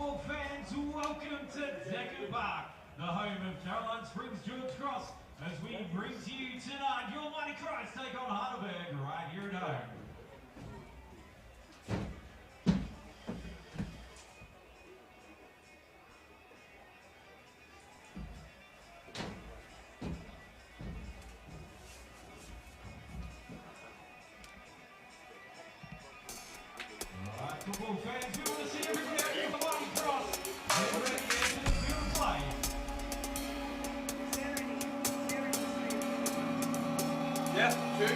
football fans, welcome to Decker Park, the home of Caroline Springs George Cross, as we bring to you tonight your Mighty Crows take on Heidelberg right here at home. Football fans, we want to see everything out of the Mighty Cross. Get ready to enter the field of play. Yeah, two.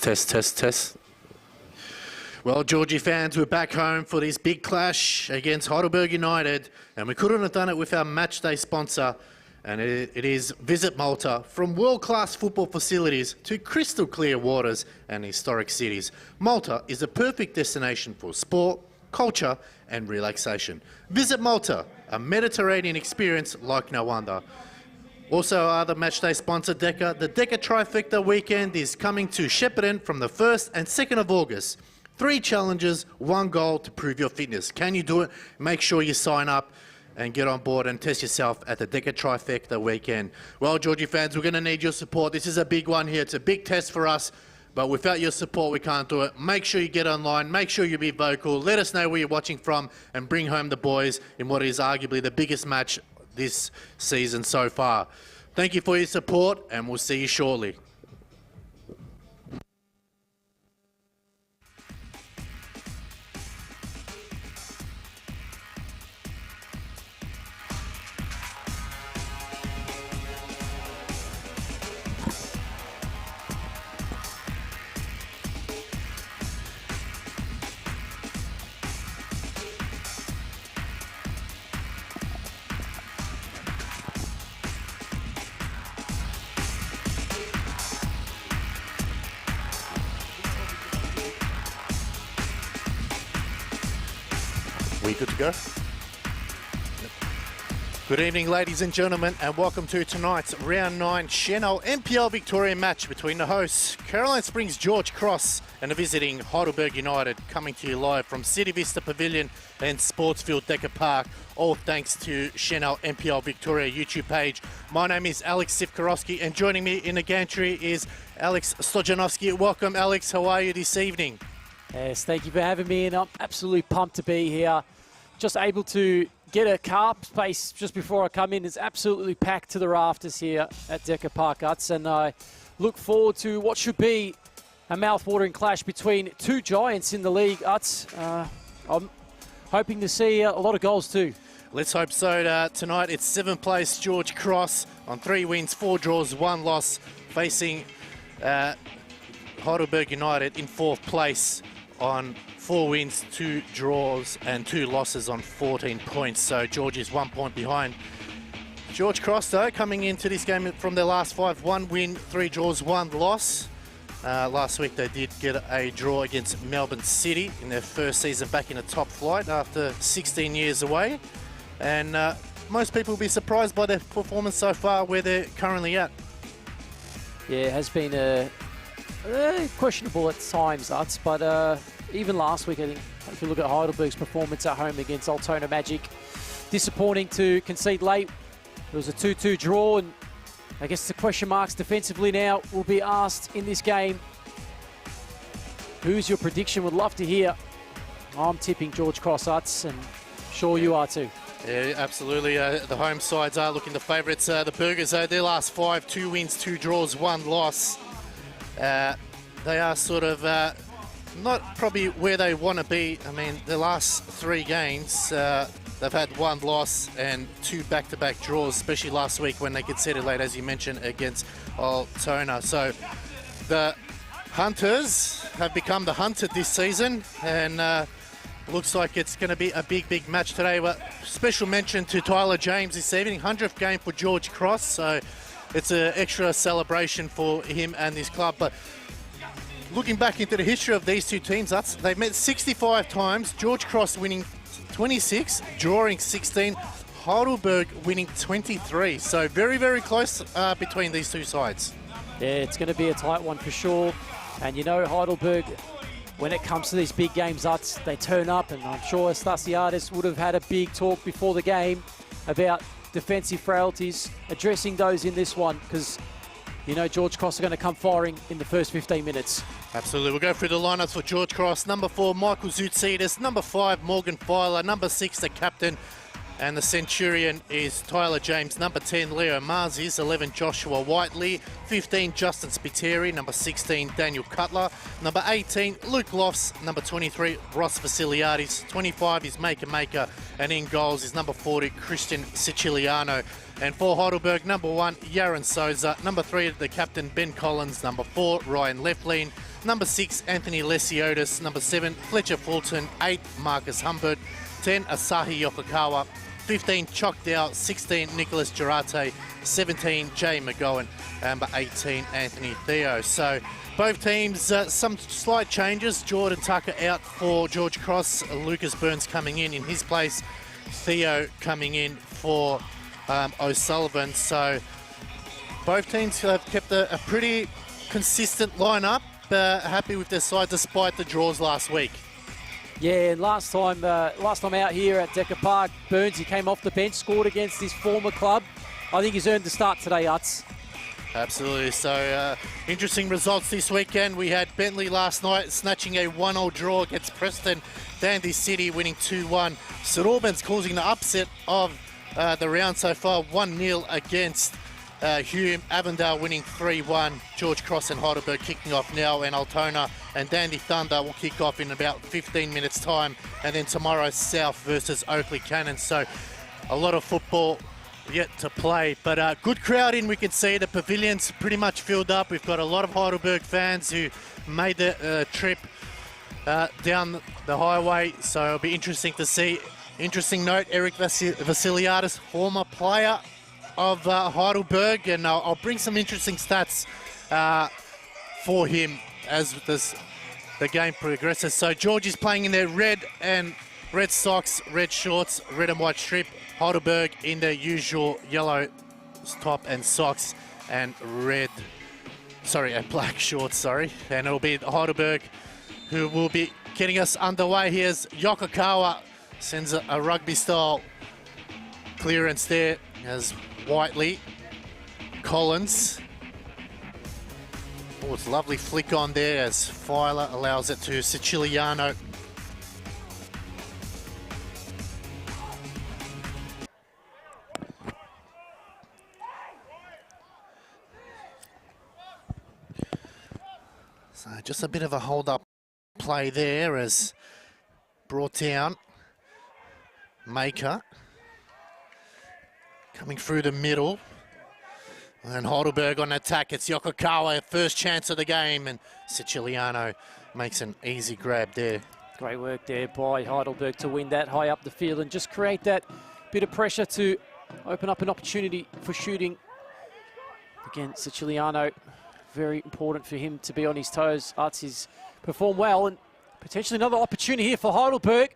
Test. Well, Georgie fans, we're back home for this big clash against Heidelberg United, and we couldn't have done it with our match day sponsor, and it is Visit Malta. From world-class football facilities to crystal clear waters and historic cities, Malta is a perfect destination for sport, culture and relaxation. Visit Malta, a Mediterranean experience like no other. Also, our other matchday sponsor, Decker. The Decker Trifecta weekend is coming to Shepparton from the 1st and 2nd of August. 3 challenges, 1 goal to prove your fitness. Can you do it? Make sure you sign up and get on board and test yourself at the Decker Trifecta weekend. Well, Georgie fans, we're going to need your support. This is a big one here. It's a big test for us, but without your support, we can't do it. Make sure you get online. Make sure you be vocal. Let us know where you're watching from and bring home the boys in what is arguably the biggest match this season so far. Thank you for your support, and we'll see you shortly. We good to go? Good evening, ladies and gentlemen, and welcome to tonight's Round 9 Chanel NPL Victoria match between the hosts, Caroline Springs George Cross, and the visiting Heidelberg United, coming to you live from City Vista Pavilion and Sportsfield Decker Park, all thanks to Chanel NPL Victoria YouTube page. My name is Alex Sivkarowski, and joining me in the gantry is Alex Stojanovski. Welcome, Alex. How are you this evening? Yes, thank you for having me, and I'm absolutely pumped to be here. Just able to get a car space just before I come in. It's absolutely packed to the rafters here at Decker Park Uts, and I look forward to what should be a mouth-watering clash between two giants in the league, Uts. I'm hoping to see a lot of goals too. Let's hope so. Tonight it's 7th place George Cross on 3 wins, 4 draws, 1 loss, facing Heidelberg United in 4th place on 4 wins, 2 draws and 2 losses on 14 points. So George is 1 point behind. George Cross, though, coming into this game from their last 5, 1 win, 3 draws, 1 loss. Last week they did get a draw against Melbourne City in their first season back in the top flight after 16 years away. And most people will be surprised by their performance so far, where they're currently at. Yeah, it has been questionable at times, Utz, but even last week, I think, if you look at Heidelberg's performance at home against Altona Magic, disappointing to concede late. It was a 2-2 draw, and I guess the question marks defensively now will be asked in this game. Who's your prediction? Would love to hear. I'm tipping George Cross, Utz, and sure you are too. Yeah, absolutely. The home sides are looking the favourites. The Burgers, their last 5, 2 wins, 2 draws, 1 loss. They are sort of not probably where they want to be. I mean, the last 3 games, they've had 1 loss and 2 back-to-back draws, especially last week when they conceded late, as you mentioned, against Altona. So the Hunters have become the hunted this season, and looks like it's going to be a big match today. But special mention to Tyler James this evening, 100th game for George Cross, so it's an extra celebration for him and his club. But looking back into the history of these 2 teams, they've met 65 times, George Cross winning 26, drawing 16, Heidelberg winning 23. So very close between these 2 sides. Yeah, it's going to be a tight one for sure. And you know, Heidelberg, when it comes to these big games, Utz, they turn up, and I'm sure Stasiadis would have had a big talk before the game about defensive frailties, addressing those in this one, because you know George Cross are going to come firing in the first 15 minutes. Absolutely. We'll go through the lineups for George Cross. Number 4, Michael Zoutsidis. Number 5, Morgan Filer. Number 6, the captain and the Centurion is Tyler James. Number 10, Leo Marzis. 11, Joshua Whiteley. 15, Justin Spiteri. Number 16, Daniel Cutler. Number 18, Luke Lofts. Number 23, Ross Vasiliadis. 25 is Maker. And in goals is number 40, Christian Siciliano. And for Heidelberg, number 1, Yaron Souza. Number 3, the captain, Ben Collins. Number 4, Ryan Leflin. Number 6, Anthony Lesiotis. Number 7, Fletcher Fulton. 8, Marcus Humbert. 10, Asahi Yokokawa. 15, Choc Dow. 16, Nicholas Girate. 17, Jay McGowan. And number 18, Anthony Theo. So both teams, some slight changes. Jordan Tucker out for George Cross. Lucas Burns coming in his place. Theo coming in for O'Sullivan. So both teams have kept a pretty consistent lineup. Happy with their side despite the draws last week. Yeah, and last time out here at Decker Park, Burns, he came off the bench, scored against his former club. I think he's earned the start today, Utz. Absolutely. So interesting results this weekend. We had Bentley last night snatching a 1-1 draw against Preston. Dandy City winning 2-1. St Albans causing the upset of the round so far, 1-0 against Hume. Avondale winning 3-1. George Cross and Heidelberg kicking off now, and Altona and Dandy Thunder will kick off in about 15 minutes time, and then tomorrow South versus Oakley Cannon. So a lot of football yet to play, but good crowd in. We can see the pavilion's pretty much filled up. We've got a lot of Heidelberg fans who made the trip down the highway, so it'll be interesting to see. Interesting note, Eric Vasiliadis, former player of Heidelberg, and I'll bring some interesting stats for him as the game progresses. So George is playing in their red socks, red shorts, red and white strip. Heidelberg in their usual yellow top and socks and black shorts, And it'll be Heidelberg who will be getting us underway. Here's Yokokawa, sends a rugby style clearance there as Whiteley, Collins. Oh, it's a lovely flick on there as Filer allows it to Siciliano. So just a bit of a hold-up play there as brought down. Maker coming through the middle. And Heidelberg on attack. It's Yokokawa, first chance of the game, and Siciliano makes an easy grab there. Great work there by Heidelberg to win that high up the field and just create that bit of pressure to open up an opportunity for shooting. Again, Siciliano, very important for him to be on his toes. Arts performed well, and potentially another opportunity here for Heidelberg.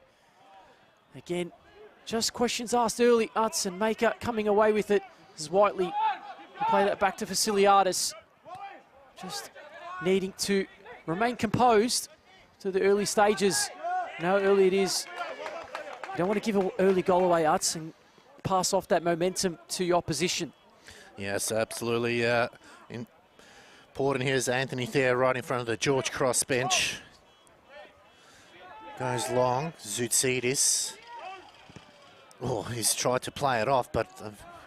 Again, just questions asked early. Arts and Maker coming away with it. This is Whiteley. He played that back to Vasiliadis. Just needing to remain composed to the early stages. You know how early it is. You don't want to give an early goal away, Arts, and pass off that momentum to your opposition. Yes, absolutely. Important here is Anthony Thayer right in front of the George Cross bench. Goes long, Zoutsidis. Oh, he's tried to play it off, but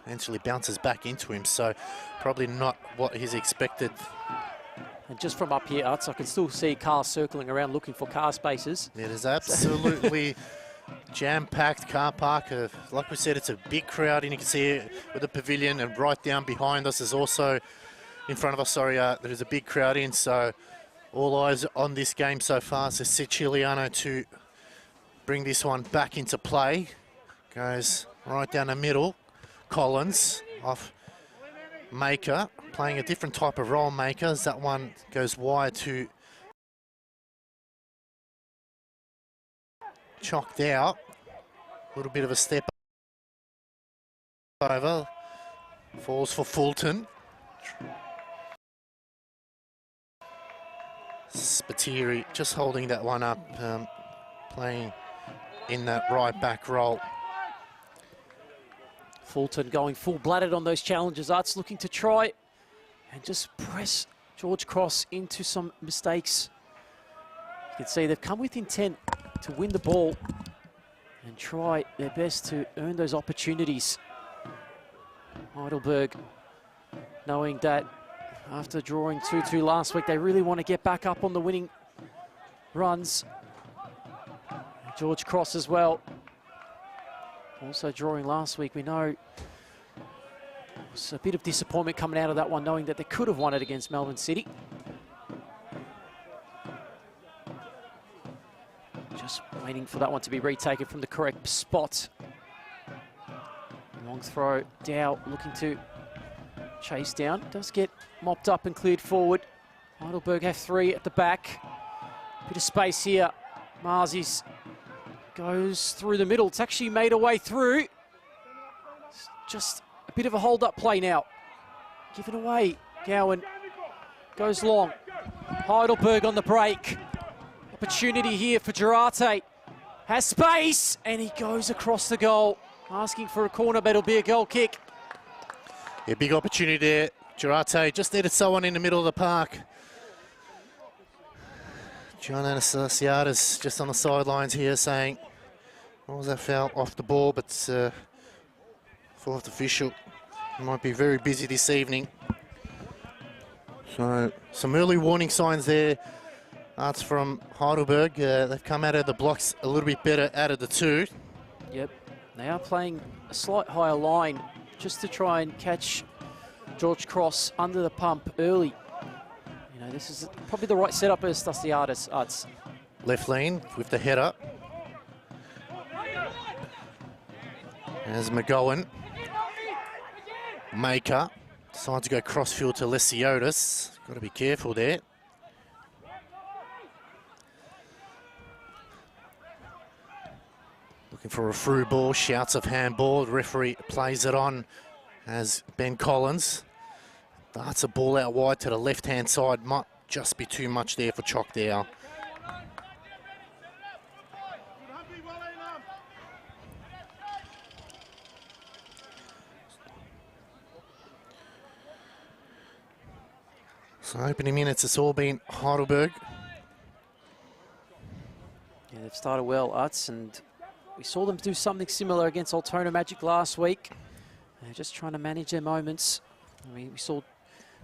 eventually bounces back into him, so probably not what he's expected. And just from up here, Arts, I can still see cars circling around looking for car spaces. It is absolutely jam-packed car park. Like we said, it's a big crowd, and you can see it with the pavilion, and right down behind us is also, in front of us, sorry, there's a big crowd in, so all eyes on this game so far. So Siciliano to bring this one back into play. Goes right down the middle. Collins off Maker, playing a different type of role, Maker, as that one goes wide to Chocked out. A little bit of a step over. Falls for Fulton. Spiteri just holding that one up, playing in that right back role. Fulton going full-blooded on those challenges. Arts looking to try and just press George Cross into some mistakes. You can see they've come with intent to win the ball and try their best to earn those opportunities. Heidelberg, knowing that after drawing 2-2 last week, they really want to get back up on the winning runs. George Cross as well. Also drawing last week, we know it's a bit of disappointment coming out of that one, knowing that they could have won it against Melbourne City. Just waiting for that one to be retaken from the correct spot. Long throw, Dow looking to chase down. Does get mopped up and cleared forward. Heidelberg have three at the back. Bit of space here. Marzies goes through the middle. It's actually made a way through. It's just a bit of a hold-up play now. Given away. Gowan goes long. Heidelberg on the break. Opportunity here for Girarte. Has space, and he goes across the goal. Asking for a corner, but it'll be a goal kick. Yeah, big opportunity there. Girarte just needed someone in the middle of the park. John Anastasiadis just on the sidelines here saying, what was that foul? Off the ball, but fourth official might be very busy this evening. So some early warning signs there. Arts from Heidelberg. They've come out of the blocks a little bit better out of the two. Yep, they are playing a slight higher line just to try and catch George Cross under the pump early. You know, this is probably the right setup as Stasiadis. Arts. Left lane with the header. There's McGowan. Maker decides to go crossfield to Lesiotis. Got to be careful there. Looking for a through ball, shouts of handball. The referee plays it on as Ben Collins. Darts a ball out wide to the left-hand side. Might just be too much there for Chockdown. So opening minutes, it's all been Heidelberg. Yeah, they've started well, Arts, and we saw them do something similar against Altona Magic last week. They're just trying to manage their moments. I mean, we saw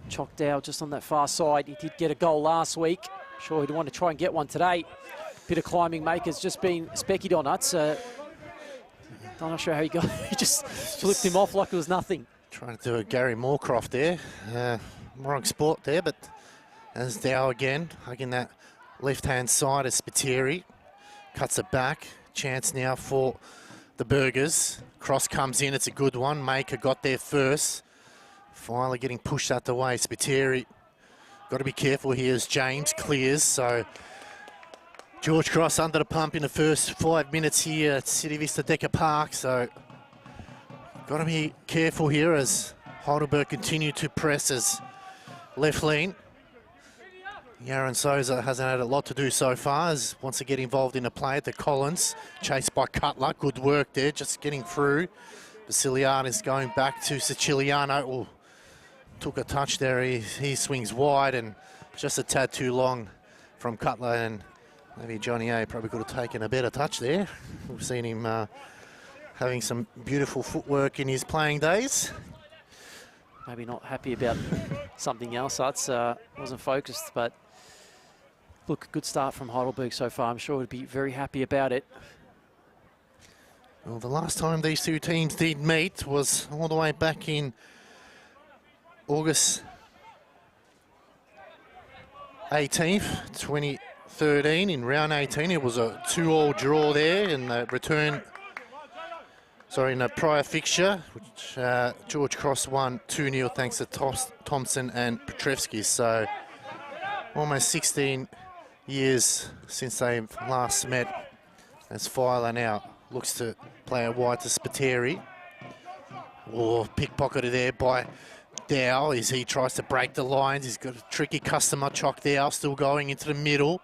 Chockdown just on that far side. He did get a goal last week. I'm sure he'd want to try and get one today. Bit of climbing Maker's just been speckied on Arts. I'm not sure how he got. He just flipped him off like it was nothing. Trying to do a Gary Moorcroft there. Wrong sport there, but as Dow again, hugging that left-hand side of Spiteri. Cuts it back. Chance now for the Burgers. Cross comes in, it's a good one. Maker got there first. Finally getting pushed out the way. Spiteri, got to be careful here as James clears. So George Cross under the pump in the first 5 minutes here at City Vista Decker Park. So got to be careful here as Heidelberg continue to press as left lean. Yaron Souza hasn't had a lot to do so far as wants to get involved in the play at the Collins. Chased by Cutler, good work there, just getting through. Basilian is going back to Siciliano. Oh, took a touch there, he swings wide and just a tad too long from Cutler, and maybe Johnny A probably could have taken a better touch there. We've seen him having some beautiful footwork in his playing days. Maybe not happy about something else. That's wasn't focused, but look, good start from Heidelberg so far. I'm sure he'd be very happy about it. Well, the last time these two teams did meet was all the way back in August 18th, 2013. In round 18, it was a 2-all draw there in the return. Sorry, in a prior fixture, which George Cross won 2-0 thanks to Thompson and Petrevsky. So almost 16 years since they last met, as Filer now looks to play a wide to Spiteri. Oh, pickpocketed there by Dow as he tries to break the lines. He's got a tricky customer, Chock Dow, still going into the middle.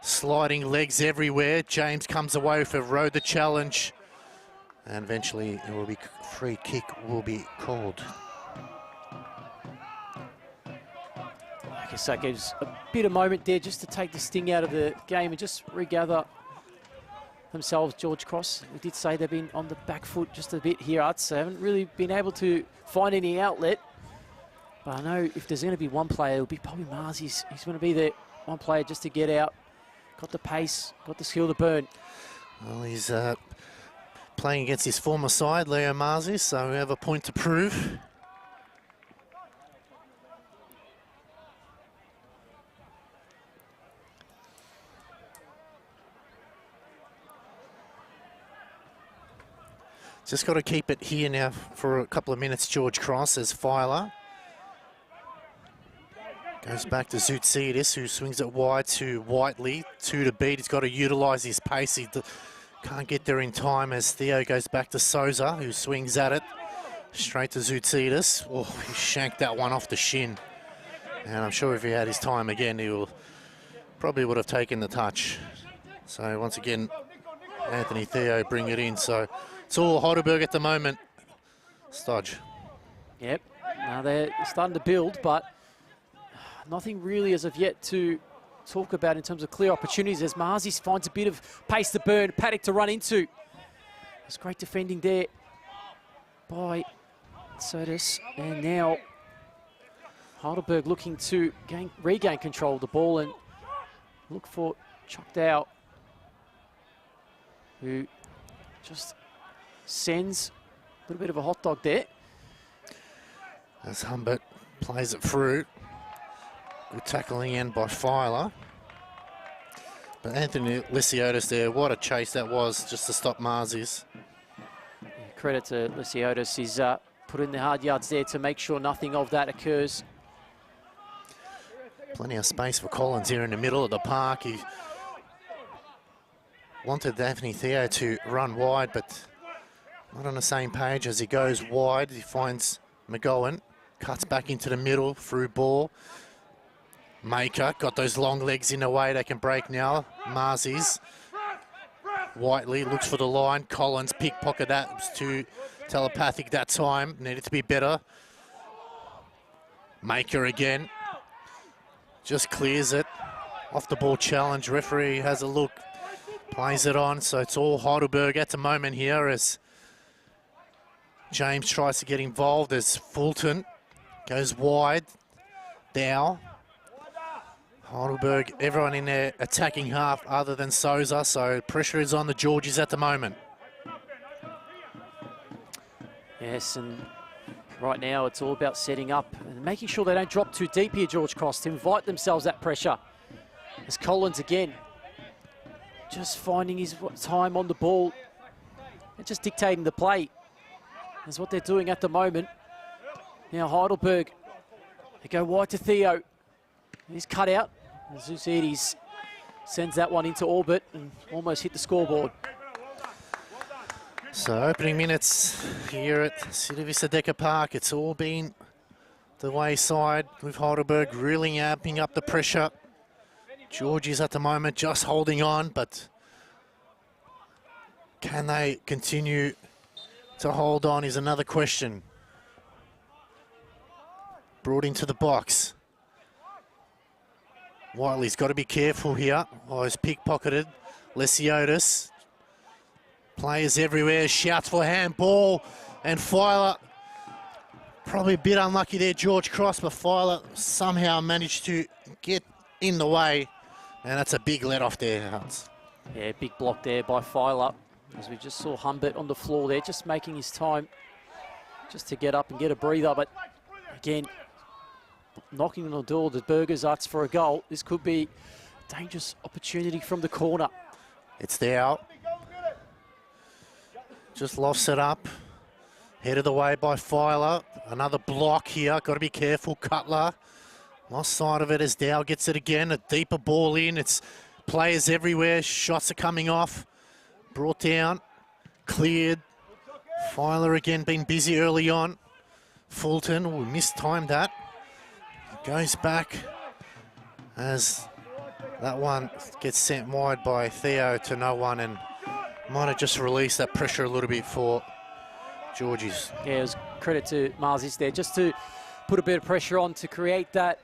Sliding legs everywhere. James comes away with a road to challenge. And eventually it will be free kick will be called. I guess that gives a bit of moment there just to take the sting out of the game and just regather themselves. George Cross, we did say they've been on the back foot just a bit here. They haven't really been able to find any outlet. But I know if there's going to be one player, it'll be probably Mars. He's going to be the one player just to get out. Got the pace, got the skill to burn. Well, he's playing against his former side, Leo Marzi, so we have a point to prove. Just got to keep it here now for a couple of minutes, George Cross, as Filer goes back to Zoutsidis, who swings it wide to Whiteley. 2 to beat. He's got to utilise his pace. He can't get there in time as Theo goes back to Souza, who swings at it. Straight to Zoutsidis. Oh, he shanked that one off the shin. And I'm sure if he had his time again, he probably would have taken the touch. So once again, Anthony Theo bring it in. So it's all Heidelberg at the moment. Stodge. Yep. Now they're starting to build, but nothing really as of yet to talk about in terms of clear opportunities as Marzi finds a bit of pace to burn, Paddock to run into. It's great defending there by Sotis, and now Heidelberg looking to regain control of the ball and look for Chock Dow, who just sends a little bit of a hot dog there. As Humbert plays it through. Good tackling in by Filer. But Anthony Lysiotis there, what a chase that was just to stop Marzi's. Yeah, credit to Lysiotis. He's put in the hard yards there to make sure nothing of that occurs. Plenty of space for Collins here in the middle of the park. He wanted Anthony Theo to run wide, but not on the same page. As he goes wide, he finds McGowan, cuts back into the middle, through ball. Maker got those long legs in the way. They can break now. Marzi's. Whiteley looks for the line. Collins pickpocket that. It was too telepathic that time. Needed to be better. Maker again. Just clears it. Off the ball challenge. Referee has a look. Plays it on. So it's all Heidelberg at the moment here as James tries to get involved as Fulton goes wide. Dow. Heidelberg, everyone in their attacking half other than Souza, so pressure is on the Georgies at the moment. Yes, and Right now, it's all about setting up and making sure they don't drop too deep here, George Cross, to invite themselves that pressure. As Collins again, just finding his time on the ball and just dictating the play. That's what they're doing at the moment. Now Heidelberg, they go wide to Theo. He's cut out. Zousidis sends that one into orbit and almost hit the scoreboard. So opening minutes here at City Vista Decker Park, it's all been the wayside with Heidelberg really amping up the pressure. Georgie's at the moment just holding on, but can they continue to hold on is another question. Brought into the box. Whiteley's got to be careful here. Oh, he's pickpocketed. Lesiotis. Players everywhere, shouts for handball, and Filer, probably a bit unlucky there, George Cross, but Filer somehow managed to get in the way, and that's a big let off there, Hans. Yeah, big block there by Filer, as we just saw Humbert on the floor there, just making his time just to get up and get a breather, but again, knocking on the door of the Burgers Arts for a goal. This could be a dangerous opportunity from the corner. It's there. Just lofts it up. Headed away by Filer. Another block here. Got to be careful. Cutler. Lost sight of it as Dow gets it again. A deeper ball in. It's players everywhere. Shots are coming off. Brought down. Cleared. Filer again been busy early on. Fulton. Oh, we mistimed that. Goes back as that one gets sent wide by Theo to no one, and might have just released that pressure a little bit for Georgies. Yeah, it was credit to Marzis there, just to put a bit of pressure on to create that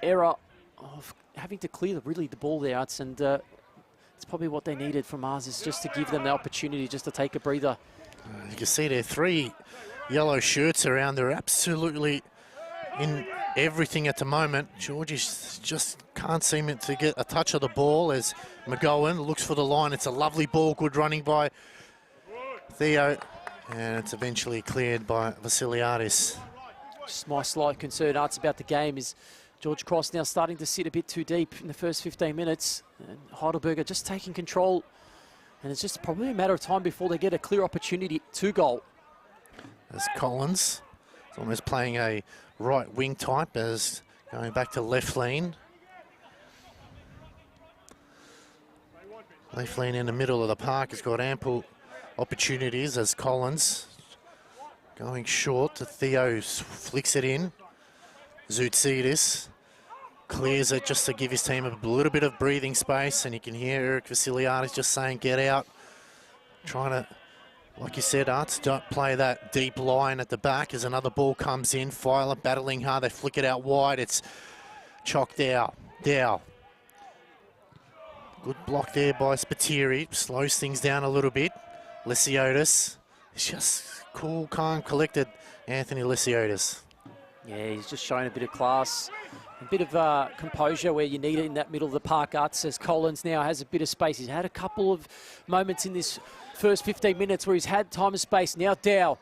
error of having to clear the ball there, and it's probably what they needed from Marzis, just to give them the opportunity just to take a breather. You can see there 3 yellow shirts around. They're absolutely in everything at the moment. Georgies just can't seem to get a touch of the ball as McGowan looks for the line. It's a lovely ball, good running by Theo, and it's eventually cleared by Vasiliadis. Just my slight concern, Arts, about the game is George Cross now starting to sit a bit too deep in the first 15 minutes. And Heidelberg are just taking control, and it's just probably a matter of time before they get a clear opportunity to goal. As Collins is almost playing a right wing type, as going back to left lane. Left lane in the middle of the park has got ample opportunities as Collins going short to Theo, flicks it in. Zoutsidis clears it just to give his team a little bit of breathing space, and you can hear Eric Vasiliadis just saying, get out. Trying to, like you said, Arts, don't play that deep line at the back as another ball comes in. Filer battling hard, they flick it out wide. It's Chock Dow. Good block there by Spiteri, slows things down a little bit. Lesiotis, it's just cool, calm, collected Anthony Lesiotis. Yeah, he's just showing a bit of class, a bit of composure where you need it in that middle of the park. Arts says Collins now has a bit of space. He's had a couple of moments in this first 15 minutes where he's had time and space. Now Dow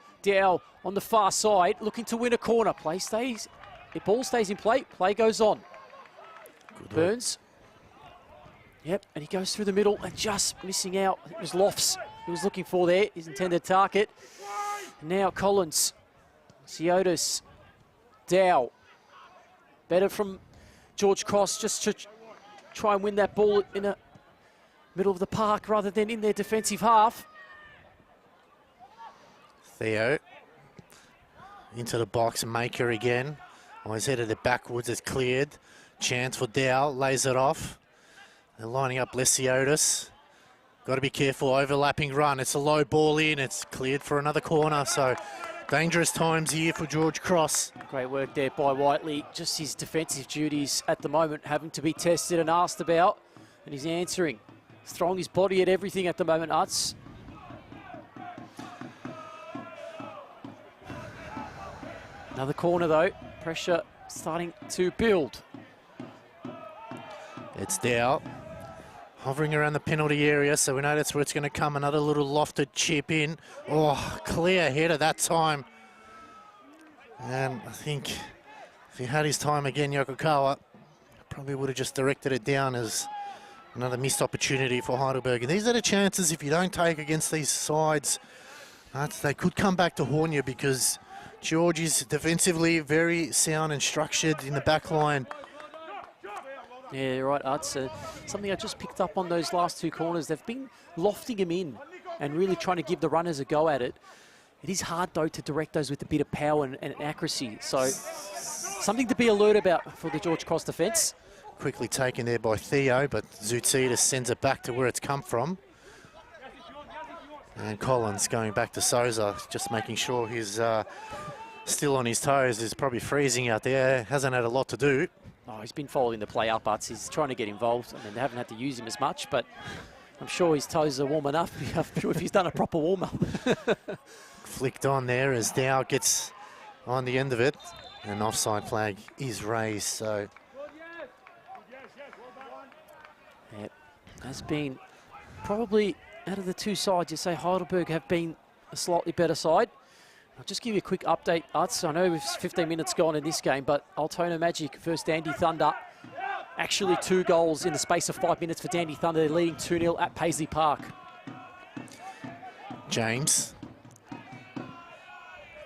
on the far side, looking to win a corner. Play stays, the ball stays in play, play goes on. Good Burns. Yep, and he goes through the middle and just missing out. It was Lofts he was looking for there, his intended target. And now Collins, Siotis, Dow. Better from George Cross just to try and win that ball in the middle of the park rather than in their defensive half. Theo into the box, Maker again. Oh, he's headed it backwards, it's cleared. Chance for Dow, lays it off. They're lining up Lesiotis. Got to be careful, overlapping run. It's a low ball in, it's cleared for another corner. So dangerous times here for George Cross. Great work there by Whiteley. Just his defensive duties at the moment having to be tested and asked about. And he's answering. He's throwing his body at everything at the moment, Utz. Another corner though. Pressure starting to build. It's Dow. Hovering around the penalty area, so we know that's where it's going to come. Another little lofted chip in. Oh, clear header that time. And I think if he had his time again, Yokokawa probably would have just directed it down as another missed opportunity for Heidelberg. And these are the chances if you don't take against these sides. They could come back to haunt you because George is defensively very sound and structured in the back line. Yeah, right, Arts. Something I just picked up on those last two corners. They've been lofting him in and really trying to give the runners a go at it. It is hard, though, to direct those with a bit of power and accuracy. So something to be alert about for the George Cross defence. Quickly taken there by Theo, but Zoutsidis sends it back to where it's come from. And Collins going back to Souza, just making sure he's still on his toes. He's probably freezing out there, hasn't had a lot to do. Oh, he's been following the play up, Arts. He's trying to get involved. I mean, they haven't had to use him as much, but I'm sure his toes are warm enough. I'm sure if he's done a proper warm-up. Flicked on there as Dow gets on the end of it. An offside flag is raised, so... Yep, has been probably out of the two sides, you say Heidelberg have been a slightly better side. I'll just give you a quick update, Arts. I know we've 15 minutes gone in this game, but Altona Magic versus Dandy Thunder. Actually 2 goals in the space of 5 minutes for Dandy Thunder. They're leading 2-0 at Paisley Park. James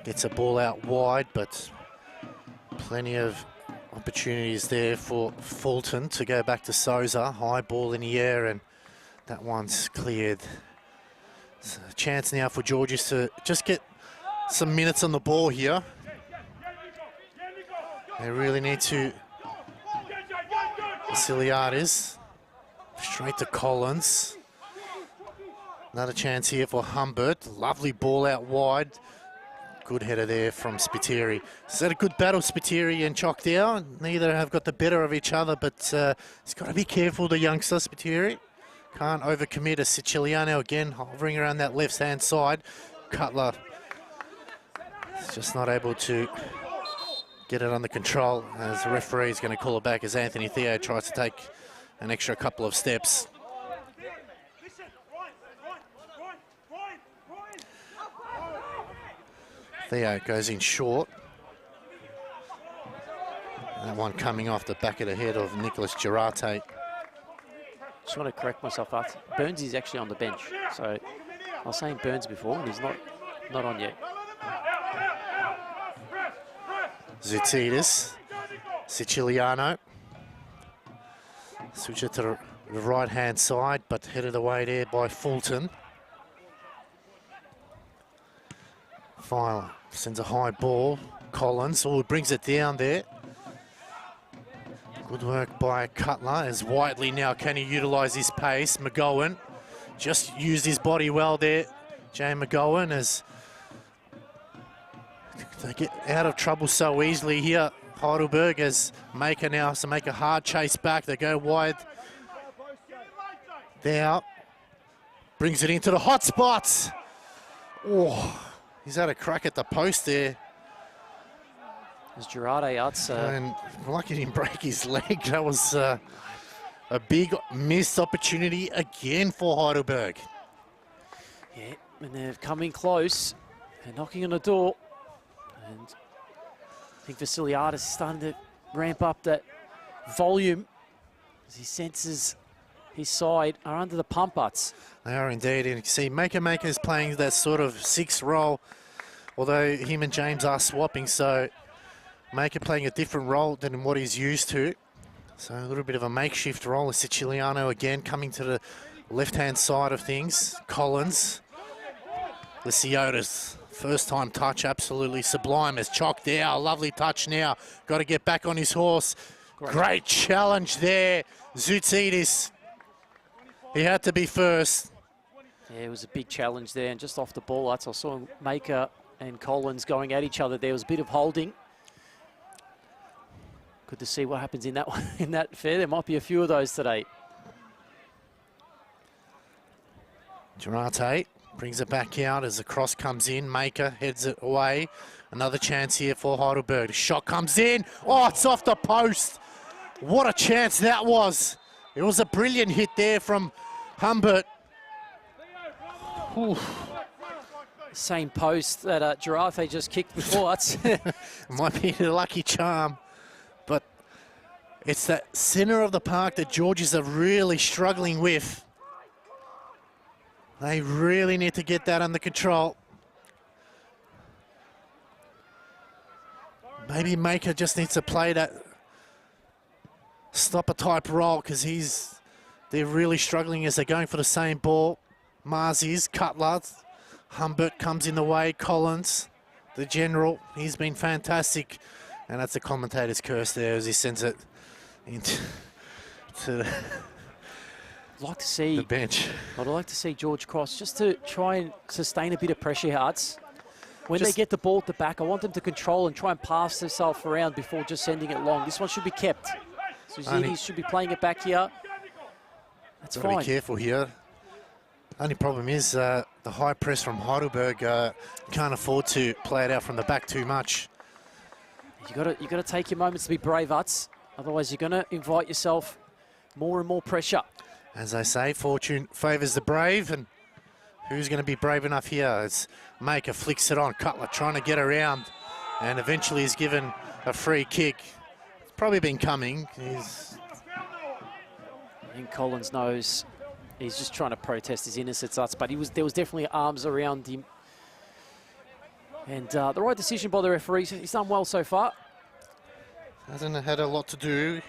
gets a ball out wide, but plenty of opportunities there for Fulton to go back to Souza. High ball in the air, and that one's cleared. So a chance now for Georges to just get some minutes on the ball here. They really need to. Vasiliadis straight to Collins. Another chance here for Humbert. Lovely ball out wide. Good header there from Spiteri. Is that a good battle, Spiteri and Choctaw? Neither have got the better of each other, but he's got to be careful, the youngster, Spiteri. Can't overcommit. A Siciliano again hovering around that left-hand side. Cutler is just not able to get it under control, as the referee is going to call it back as Anthony Theo tries to take an extra couple of steps. Theo goes in short. That one coming off the back of the head of Nicholas Girate. Just want to correct myself, Arts. Burns is actually on the bench. So I was saying Burns before, and he's not on yet. Zoutsidis, Siciliano. Switch it to the right-hand side, but headed away there by Fulton. Filer sends a high ball. Collins, brings it down there. Good work by Cutler, as Whiteley now can he utilise his pace. McGowan just used his body well there. Jay McGowan, as they get out of trouble so easily here. Heidelberg as Maker now has to make a hard chase back. They go wide. Now brings it into the hot spots. Oh, he's had a crack at the post there. As Girardi Arts. And lucky he didn't break his leg. That was a big missed opportunity again for Heidelberg. Yeah, and they're coming close. They're knocking on the door. And I think Vasiliadis is starting to ramp up that volume as he senses his side are under the pump butts. They are indeed. And you can see Maker is playing that sort of 6 role, although him and James are swapping. So Maker playing a different role than what he's used to. So a little bit of a makeshift role. Siciliano again coming to the left-hand side of things. Collins. Lysiotis. First time touch, absolutely sublime as Chalk there. Lovely touch now. Got to get back on his horse. Great challenge there. Zoutsidis. He had to be first. Yeah, it was a big challenge there, and just off the ball, I saw Maker and Collins going at each other. There was a bit of holding. Good to see what happens in that one, in that affair. There might be a few of those today. Girate brings it back out as the cross comes in. Maker heads it away. Another chance here for Heidelberg. The shot comes in. Oh, it's off the post. What a chance that was. It was a brilliant hit there from Humbert. Oof. same post that Giraffe just kicked before. Might be a lucky charm, but it's that center of the park that Georgies are really struggling with. They really need to get that under control. Maybe Maker just needs to play that stopper type role because they're really struggling as they're going for the same ball. Marzi's, Cutler, Humbert comes in the way, Collins, the general, he's been fantastic. And that's the commentator's curse there as he sends it into I'd like to see the bench. I'd like to see George Cross just to try and sustain a bit of pressure, Hearts. When they get the ball at the back, I want them to control and try and pass themselves around before just sending it long. This one should be kept. Suzini should be playing it back here. That's fine. Be careful here. Only problem is the high press from Heidelberg can't afford to play it out from the back too much. You got to take your moments to be brave, Utz. Otherwise, you're going to invite yourself more and more pressure. As I say, fortune favours the brave, and who's going to be brave enough here? It's Maker flicks it on. Cutler trying to get around, and eventually he's given a free kick. It's probably been coming. I think Collins knows he's just trying to protest his innocence, Utz, but there was definitely arms around him. And the right decision by the referees. He's done well so far. Hasn't had a lot to do.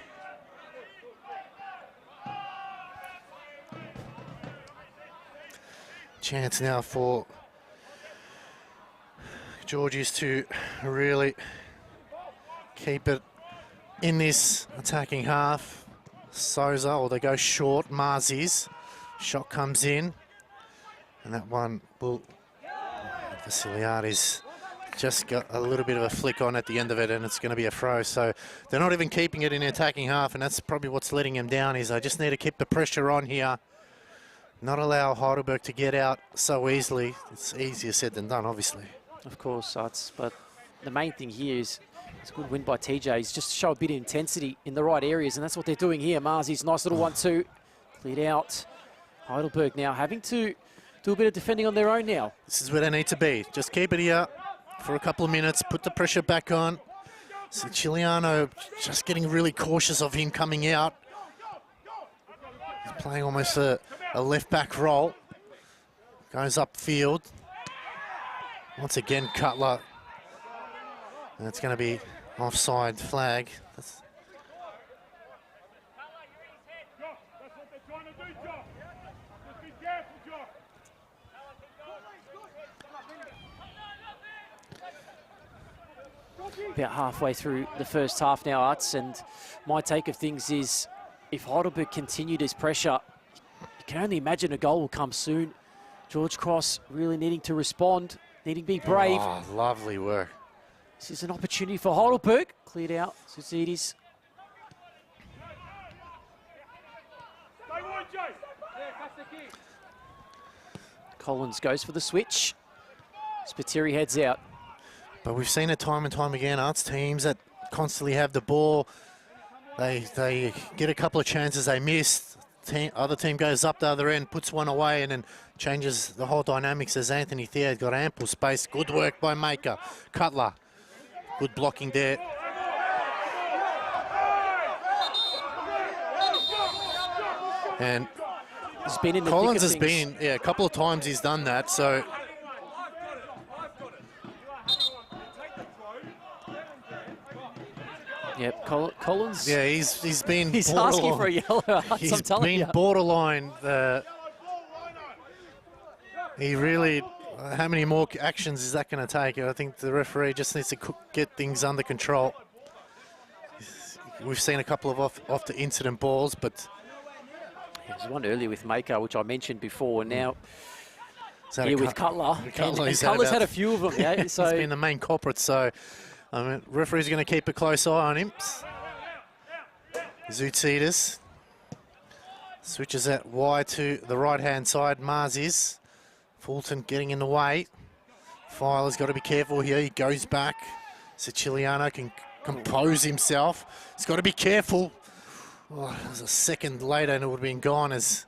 Chance now for Georgies to really keep it in this attacking half. Souza, or they go short. Marzi's shot comes in, and that one will. Vasiliades just got a little bit of a flick on at the end of it, and it's going to be a throw. So they're not even keeping it in the attacking half, and that's probably what's letting them down. Is I just need to keep the pressure on here, not allow Heidelberg to get out so easily. It's easier said than done, obviously. Of course, but the main thing here is it's a good win by TJ. He's just to show a bit of intensity in the right areas, and that's what they're doing here. Marzi's nice little 1-2, cleared out. Heidelberg now having to do a bit of defending on their own now. This is where they need to be. Just keep it here for a couple of minutes, put the pressure back on. Siciliano just getting really cautious of him coming out. He's playing almost a left-back role. Goes upfield. Once again, Cutler. And it's going to be offside flag. About halfway through the first half now, Utz, and my take of things is if Heidelberg continued his pressure, you can only imagine a goal will come soon. George Cross really needing to respond, needing to be brave. Oh, lovely work. This is an opportunity for Heidelberg. Cleared out, Suzidis. Collins goes for the switch. Spiteri heads out. But we've seen it time and time again, Arts teams that constantly have the ball. They get a couple of chances they missed. Other team goes up the other end, puts one away, and then changes the whole dynamics as Anthony Thayer got ample space. Good work by Maker. Cutler, good blocking there. And he's been in the Collins has been, a couple of times he's done that, so. Yep, Collins. Yeah, he's been. He's asking for a yellow. He's been borderline. He really. How many more actions is that going to take? I think the referee just needs to get things under control. We've seen a couple of off the incident balls, but there's one earlier with Maker, which I mentioned before, and now here with Cutler. And Cutler's had a few of them. Yeah, so he's been the main culprit. So. I mean, referee's going to keep a close eye on him. Zoutsidis switches that wide to the right-hand side. Marzi's. Fulton getting in the way. Filer's got to be careful here. He goes back. Siciliano can compose himself. He's got to be careful. Oh, it was a second later and it would have been gone as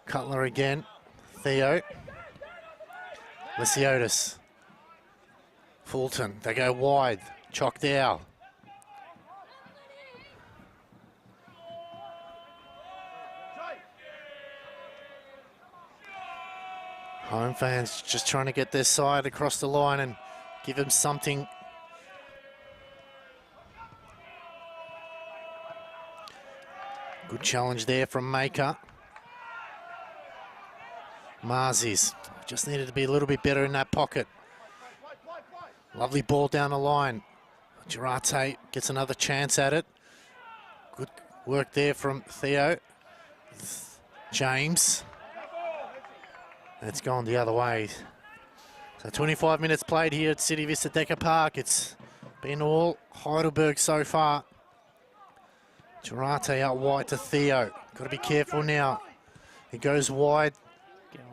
Cutler again. Theo. Lesiotis. Fulton, they go wide. Choctaw. Home fans just trying to get their side across the line and give them something. Good challenge there from Maker. Marzies just needed to be a little bit better in that pocket. Lovely ball down the line. Girate gets another chance at it. Good work there from Theo. James. And it's gone the other way. So 25 minutes played here at City Vista Decker Park. It's been all Heidelberg so far. Girate out wide to Theo. Got to be careful now. He goes wide.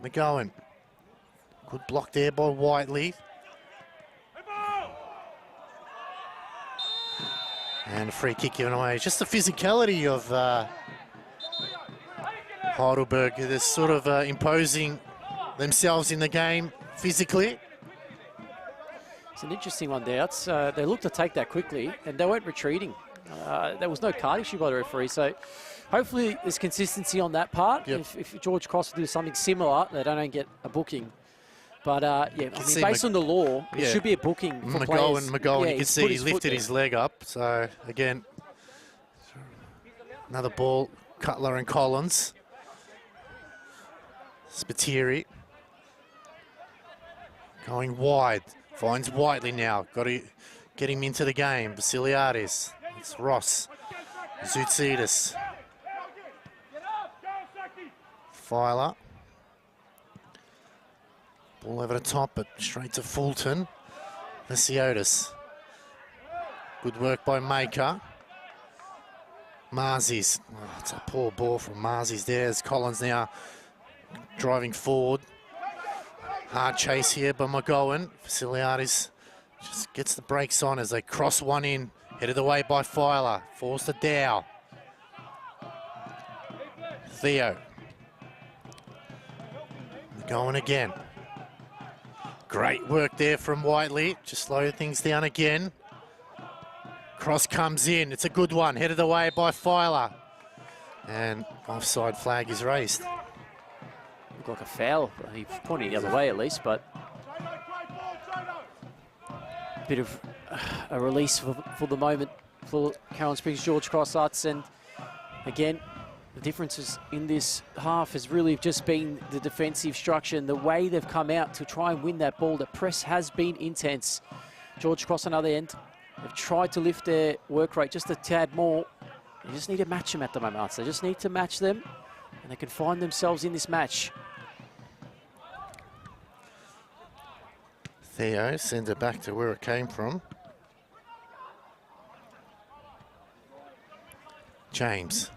McGowan. Good block there by Whiteley. And a free kick given away. Just the physicality of Heidelberg. They're sort of imposing themselves in the game physically. It's an interesting one there. They looked to take that quickly and they weren't retreating. There was no card issue by the referee, so hopefully there's consistency on that part. Yep. If George Cross will do something similar, they don't get a booking. But yeah, I mean, based on the law, it should be a booking for players. McGowan, Yeah, you can see he lifted his leg up. So again, another ball, Cutler and Collins. Spiteri going wide, finds Whiteley now. Got to get him into the game. Vasiliadis, it's Ross, Zoutsidis, Filer. Ball over the top, but straight to Fulton. Lesiotis. Good work by Maker. Marzies. Oh, it's a poor ball from Marzies there as Collins now driving forward. Hard chase here by McGowan. Vasiliadis just gets the brakes on as they cross one in. Headed away by Filer. Falls to Dow. Theo. McGowan again. Great work there from Whiteley. Just slow things down again. Cross comes in. It's a good one. Headed away by Filer. And offside flag is raised. Looked like a foul. He's pointing the other way at least, but a bit of a release for the moment for Caroline Springs George Cross Arts. And again, the differences in this half has really just been the defensive structure and the way they've come out to try and win that ball. The press has been intense. George Cross on the other end, they've tried to lift their work rate just a tad more. They just need to match them at the moment, Arts. They just need to match them and they can find themselves in this match. Theo sends it back to where it came from. James.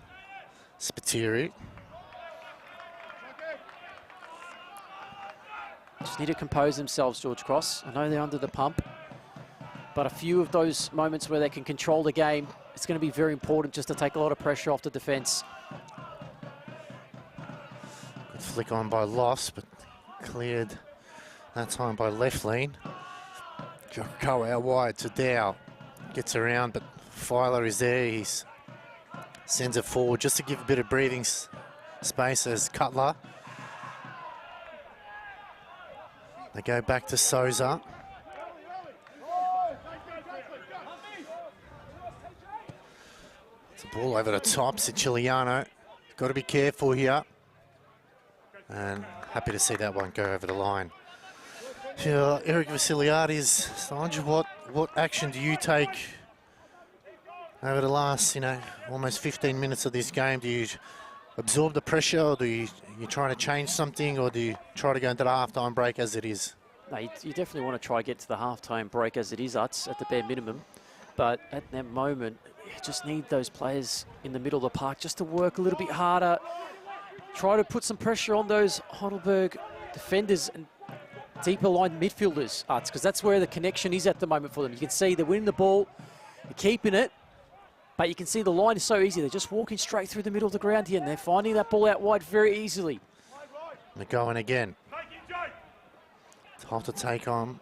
Spiteri. Just need to compose themselves, George Cross. I know they're under the pump, but a few of those moments where they can control the game, it's going to be very important just to take a lot of pressure off the defence. Good flick on by Loss, but cleared that time by Leflin. Joko out wide to Dow. Gets around, but Filer is there. He's sends it forward just to give a bit of breathing space as Cutler. They go back to Souza. It's a ball over the top. Siciliano. Got to be careful here. And happy to see that one go over the line. Yeah, Eric Vasiliadis, Sanj, what action do you take over the last, almost 15 minutes of this game? Do you absorb the pressure, or do you try to change something, or do you try to go into the halftime break as it is? No, you definitely want to try to get to the halftime break as it is, Uts, at the bare minimum. But at that moment, you just need those players in the middle of the park just to work a little bit harder. Try to put some pressure on those Heidelberg defenders and deeper line midfielders, Uts, because that's where the connection is at the moment for them. You can see they're winning the ball, they're keeping it, but you can see the line is so easy. They're just walking straight through the middle of the ground here, and they're finding that ball out wide very easily. McGowan again. Tough to take on.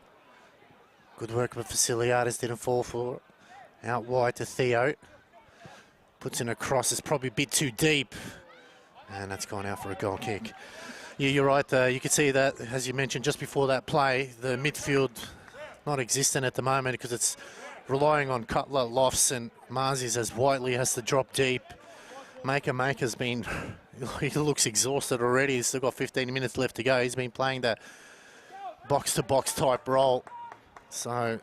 Good work with Vasiliadis, didn't fall for it. Out wide to Theo. Puts in a cross, it's probably a bit too deep. And that's gone out for a goal kick. Yeah, you're right. You could see that, as you mentioned, just before that play, the midfield not existent at the moment because it's relying on Cutler, Lofts and Marzies as Whiteley has to drop deep. Maker's been, he looks exhausted already. He's still got 15 minutes left to go. He's been playing that box-to-box type role. So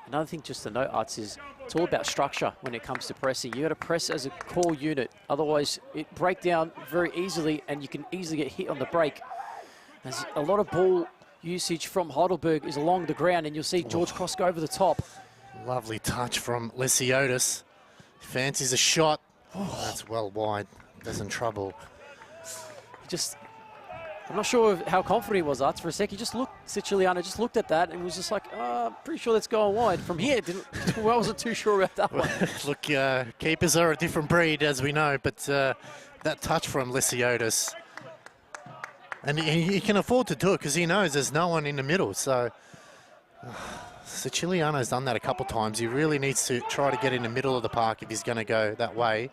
another thing just to note, Arts, is it's all about structure when it comes to pressing. You got to press as a core unit, otherwise it break down very easily and you can easily get hit on the break. There's a lot of ball usage from Heidelberg is along the ground, and you'll see George Cross go over the top. Lovely touch from Lesiotis. Fancies a shot. That's well wide. Doesn't trouble. I'm not sure how confident he was, Arts. For a sec, he just looked, Siciliano just looked at that and was just like, pretty sure that's going wide. From here, I wasn't too sure about that one. Look, keepers are a different breed, as we know, but that touch from Lesiotis. And he can afford to do it because he knows there's no one in the middle. So Siciliano's done that a couple times. He really needs to try to get in the middle of the park if he's going to go that way.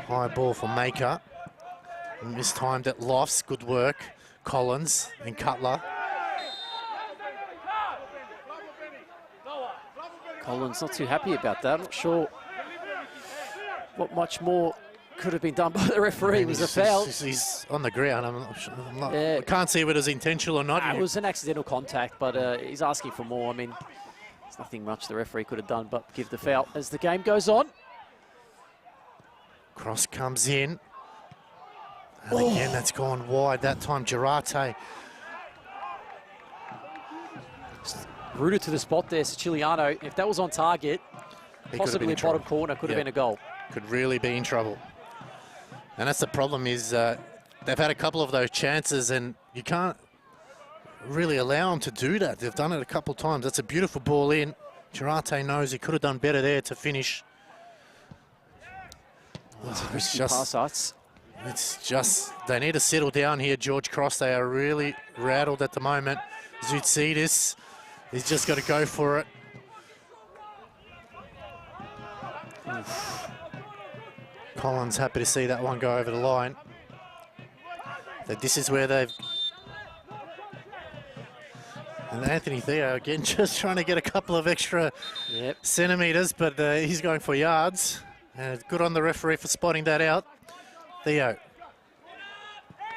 High ball for Maker. Mistimed at Lofts. Good work. Collins and Cutler. Collins not too happy about that. I'm not sure what much more could have been done by the referee. It was a foul. He's on the ground. Yeah. I can't see if it was intentional or not. It was an accidental contact, but he's asking for more. I mean, there's nothing much the referee could have done but give the foul as the game goes on. Cross comes in. And again, that's gone wide. That time, Girate. Rooted to the spot there, Siciliano. If that was on target, possibly bottom corner, could have been a goal. Could really be in trouble. And that's the problem is they've had a couple of those chances and you can't really allow them to do that. They've done it a couple of times. That's a beautiful ball in. Girate knows he could have done better there to finish. It's just, they need to settle down here, George Cross. They are really rattled at the moment. Zoutsidis, he's just got to go for it. Collins happy to see that one go over the line. This is where they've... And Anthony Theo again just trying to get a couple of extra centimetres, but he's going for yards. And good on the referee for spotting that out. Theo.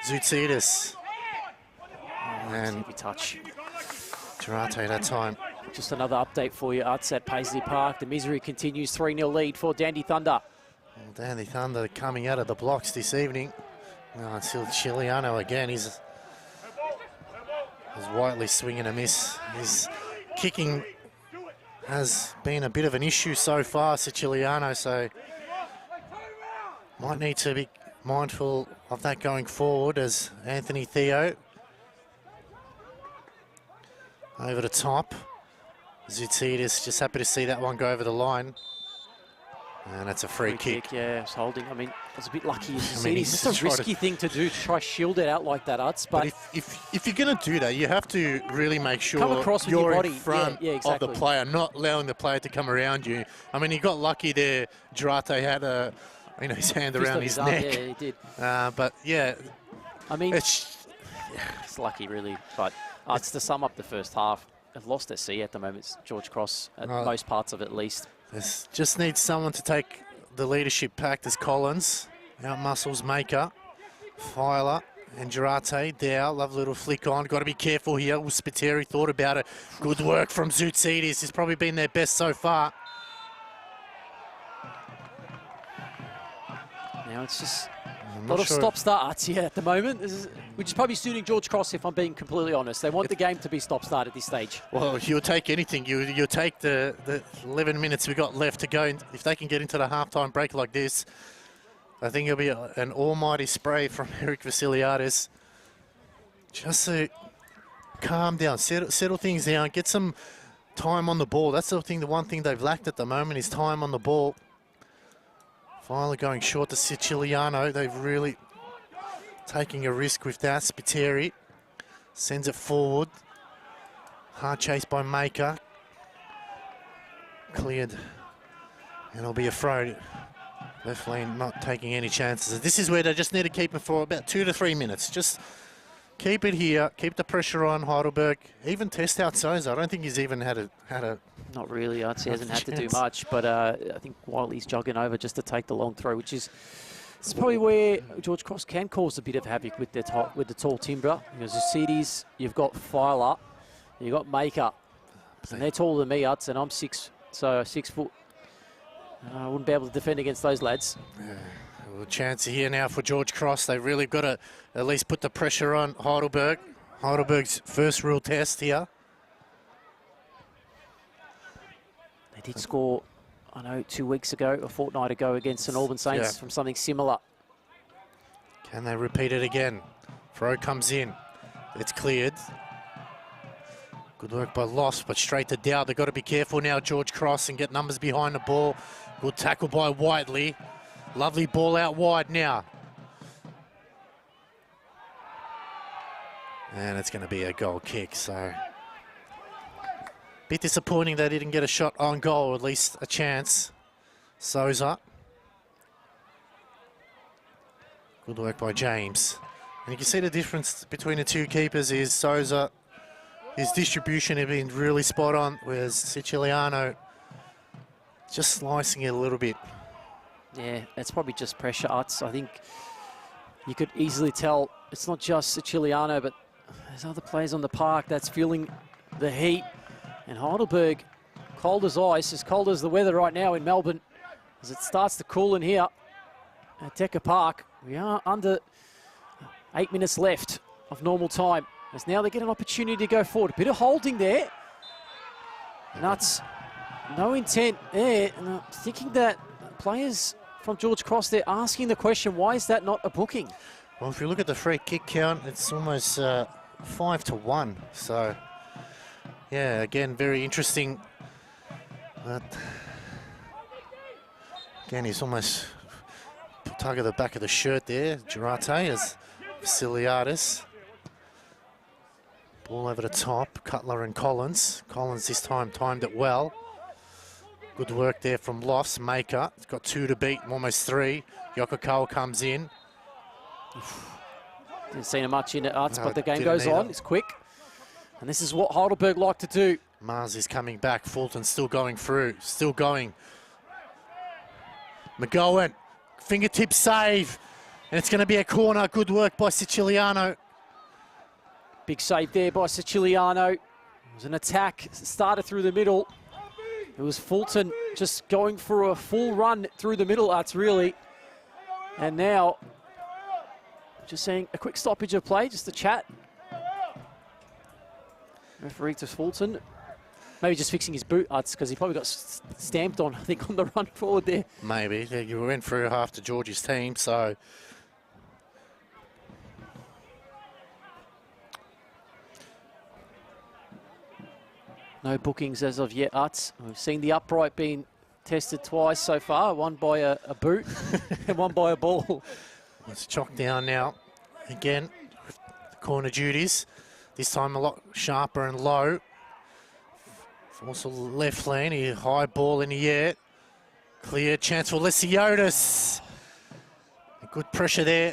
Zoutsidis. And touch. Girate that time. Just another update for you, Arts, at Paisley Park. The misery continues, 3-0 lead for Dandy Thunder. Well, Dandy Thunder coming out of the blocks this evening. Until Siciliano again, he's Whiteley swinging a miss. His kicking has been a bit of an issue so far, Siciliano, so might need to be mindful of that going forward as Anthony Theo over the top. Zoutsidis just happy to see that one go over the line. And that's a free kick. Yeah, it's holding. I mean, it was a bit lucky. It's just a risky thing to do, to try shield it out like that, Arts. But if you're going to do that, you have to really make sure you're in front of the player, not allowing the player to come around you. I mean, he got lucky there. Girate had his hand around his neck. Yeah, he did. But yeah, I mean, it's lucky really. But Arts, to sum up the first half, they've lost at sea at the moment. It's George Cross at most parts of it, at least. This just needs someone to take the leadership pact as Collins. Out muscles Maker, Filer and Girate. Dow, lovely little flick on. Got to be careful here. Spiteri thought about it. Good work from Zoutsidis. He's probably been their best so far. Now it's just a lot of stop-starts here at the moment, which is probably suiting George Cross, if I'm being completely honest. They want the game to be stop-start at this stage. Well, you'll take anything. You'll take the 11 minutes we got left to go. If they can get into the halftime break like this, I think it'll be an almighty spray from Eric Vasiliadis. Just to calm down, settle things down, get some time on the ball. That's the one thing they've lacked at the moment is time on the ball. Finally going short to Siciliano. They've really taking a risk with that. Spiteri sends it forward. Hard chase by Maker. Cleared. And it'll be a throw. Left lane not taking any chances. This is where they just need to keep it for about 2 to 3 minutes. Just keep it here. Keep the pressure on Heidelberg. Even test out Souza. I don't think he's even had a Not really. I'd say he hasn't had to do much, but I think Wiley's jogging over just to take the long throw, which is it's probably where George Cross can cause a bit of havoc with the tall timber. Because you see these, you've got Filer, you've got Maker, and they're taller than me, Utz, and I'm 6 foot. I wouldn't be able to defend against those lads. Yeah. A chance here now for George Cross. They've really got to at least put the pressure on Heidelberg. Heidelberg's first real test here. They did score, I know, 2 weeks ago, a fortnight ago against St Albans Saints from something similar. Can they repeat it again? Throw comes in. It's cleared. Good work by Loss, but straight to Dowd. They've got to be careful now, George Cross, and get numbers behind the ball. Good tackle by Whiteley. Lovely ball out wide now. And it's going to be a goal kick, so... Bit disappointing they didn't get a shot on goal, or at least a chance. Souza. Good work by James. And you can see the difference between the two keepers is Souza, his distribution had been really spot on, whereas Siciliano just slicing it a little bit. Yeah, it's probably just pressure, Utz. I think you could easily tell it's not just Siciliano, but there's other players on the park that's feeling the heat. And Heidelberg, cold as ice, as cold as the weather right now in Melbourne, as it starts to cool in here at Decker Park. We are under 8 minutes left of normal time, as now they get an opportunity to go forward. A bit of holding there. Nuts, no intent there. And I'm thinking that players from George Cross, they're asking the question, why is that not a booking? Well, if you look at the free kick count, it's almost 5-1. So, yeah, again, very interesting. But again, he's almost tug of the back of the shirt there. Girate as Vasiliadis. Ball over the top, Cutler and Collins. Collins this time timed it well. Good work there from Loss, Maker. He's got 2 to beat, almost 3. Yokokawa comes in. Didn't see much in it, Utz, but the game goes on. It's quick. And this is what Heidelberg like to do. Mars is coming back. Fulton still going through. Still going. McGowan. Fingertip save. And it's going to be a corner. Good work by Siciliano. Big save there by Siciliano. It was an attack. Started through the middle. It was Fulton just going for a full run through the middle, Utz, really. And now, just saying a quick stoppage of play, just a chat. Referee to Fulton. Maybe just fixing his boot, Utz, because he probably got stamped on, I think, on the run forward there. Maybe. Yeah, you went through half to Georgie's team, so... No bookings as of yet, Utz. We've seen the upright being tested twice so far, one by a boot and one by a ball. It's chocked down now. Again, with the corner duties. This time a lot sharper and low. Also left lane, a high ball in the air. Clear chance for Lesiotis. Good pressure there.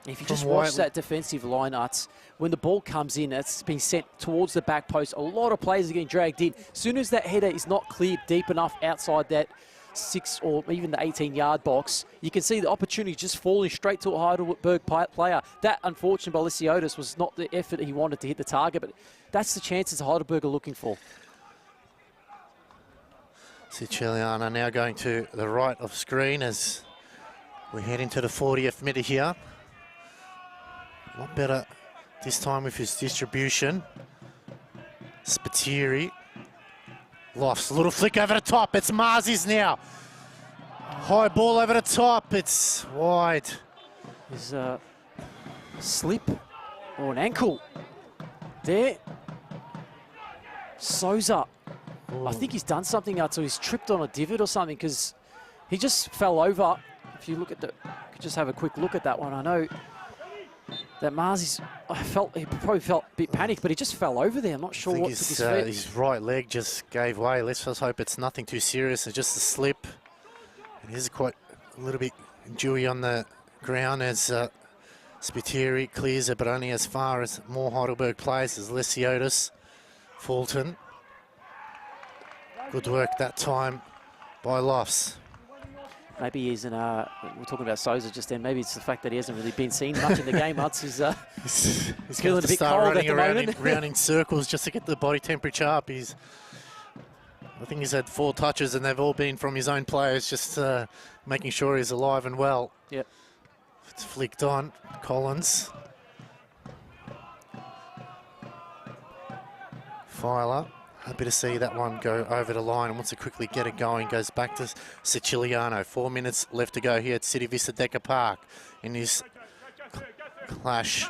If you just watch that defensive line, Utz, when the ball comes in, it's been sent towards the back post. A lot of players are getting dragged in. As soon as that header is not cleared deep enough outside that 6 or even the 18-yard box, you can see the opportunity just falling straight to a Heidelberg player. That, unfortunately, by Lesiotis was not the effort he wanted to hit the target, but that's the chances Heidelberg are looking for. Siciliano now going to the right of screen as we head into the 40th minute here. A lot better this time with his distribution. Spiteri. Lofts, a little flick over the top. It's Marzi's now. High ball over the top. It's wide. There's a slip or an ankle there. Souza. I think he's done something out, so he's tripped on a divot or something because he just fell over. If you look at the could just have a quick look at that one. I know that Marzi's, he probably felt a bit panicked, but he just fell over there. I'm not sure what took his feet. His right leg just gave way. Let's just hope it's nothing too serious. It's just a slip. And he's quite a little bit dewy on the ground as Spiteri clears it, but only as far as more Heidelberg players as Lesiotis, Fulton. Good work that time by Lofts. Maybe he's in we're talking about Souza just then. Maybe it's the fact that he hasn't really been seen much in the game. He's feeling a bit cold at the moment. Running in circles just to get the body temperature up. I think he's had 4 touches and they've all been from his own players, just making sure he's alive and well. Yep. It's flicked on. Collins. Filer. Happy to see that one go over the line and wants to quickly get it going. Goes back to Siciliano. 4 minutes left to go here at City Vista Decker Park in this clash.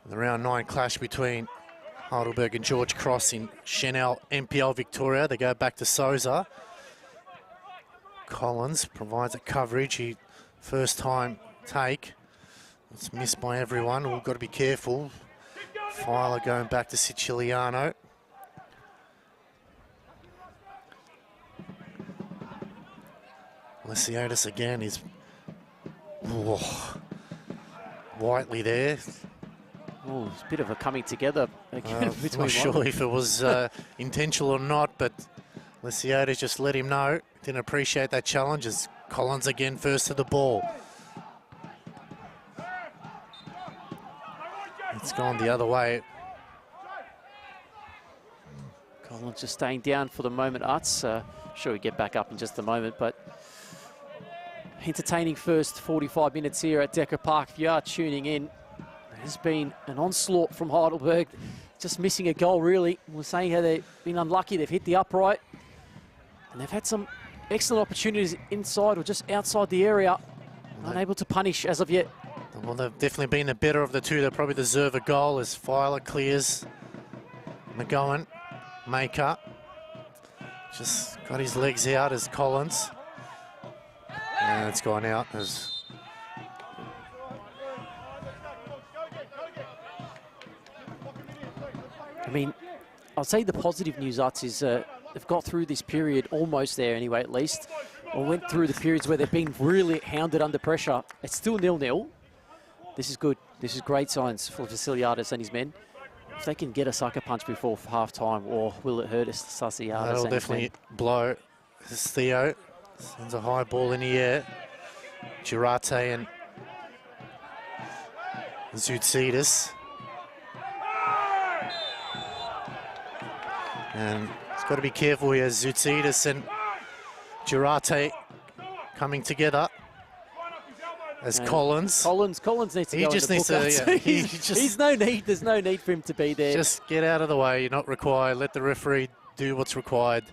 The round 9 clash between Heidelberg and George Cross in Chanel NPL Victoria. They go back to Souza. Collins provides a coverage. He first time take. It's missed by everyone. We've got to be careful. Filer going back to Siciliano. Lesiotis again is Whiteley there. Oh, it's a bit of a coming together again between. I'm not sure if it was intentional or not, but Lesiotis just let him know. Didn't appreciate that challenge as Collins again first to the ball. It's gone the other way. Collins just staying down for the moment, Arts. Sure, we get back up in just a moment, but entertaining first 45 minutes here at Decker Park. If you are tuning in, there's been an onslaught from Heidelberg, just missing a goal really. We're saying how they've been unlucky. They've hit the upright and they've had some excellent opportunities inside or just outside the area. Unable to punish as of yet. Well, they've definitely been the better of the two. They probably deserve a goal as Filer clears. McGowan, Maker, just got his legs out as Collins. And it's gone out as I mean, I'll say the positive news, Arts, is they've got through this period almost there anyway, at least. Or went through the periods where they've been really hounded under pressure. It's still 0-0. This is good. This is great signs for Vasiliadis and his men. If they can get a sucker punch before half-time, or will it hurt us, Sasiadis? That'll definitely blow. This is Theo. Sends a high ball in the air. Girate and Zoutsidis. And it's got to be careful here. Zoutsidis and Girate coming together. As Collins needs to he go just in needs the to. book, Yeah, he's no need. There's no need for him to be there. Just get out of the way. You're not required. Let the referee do what's required.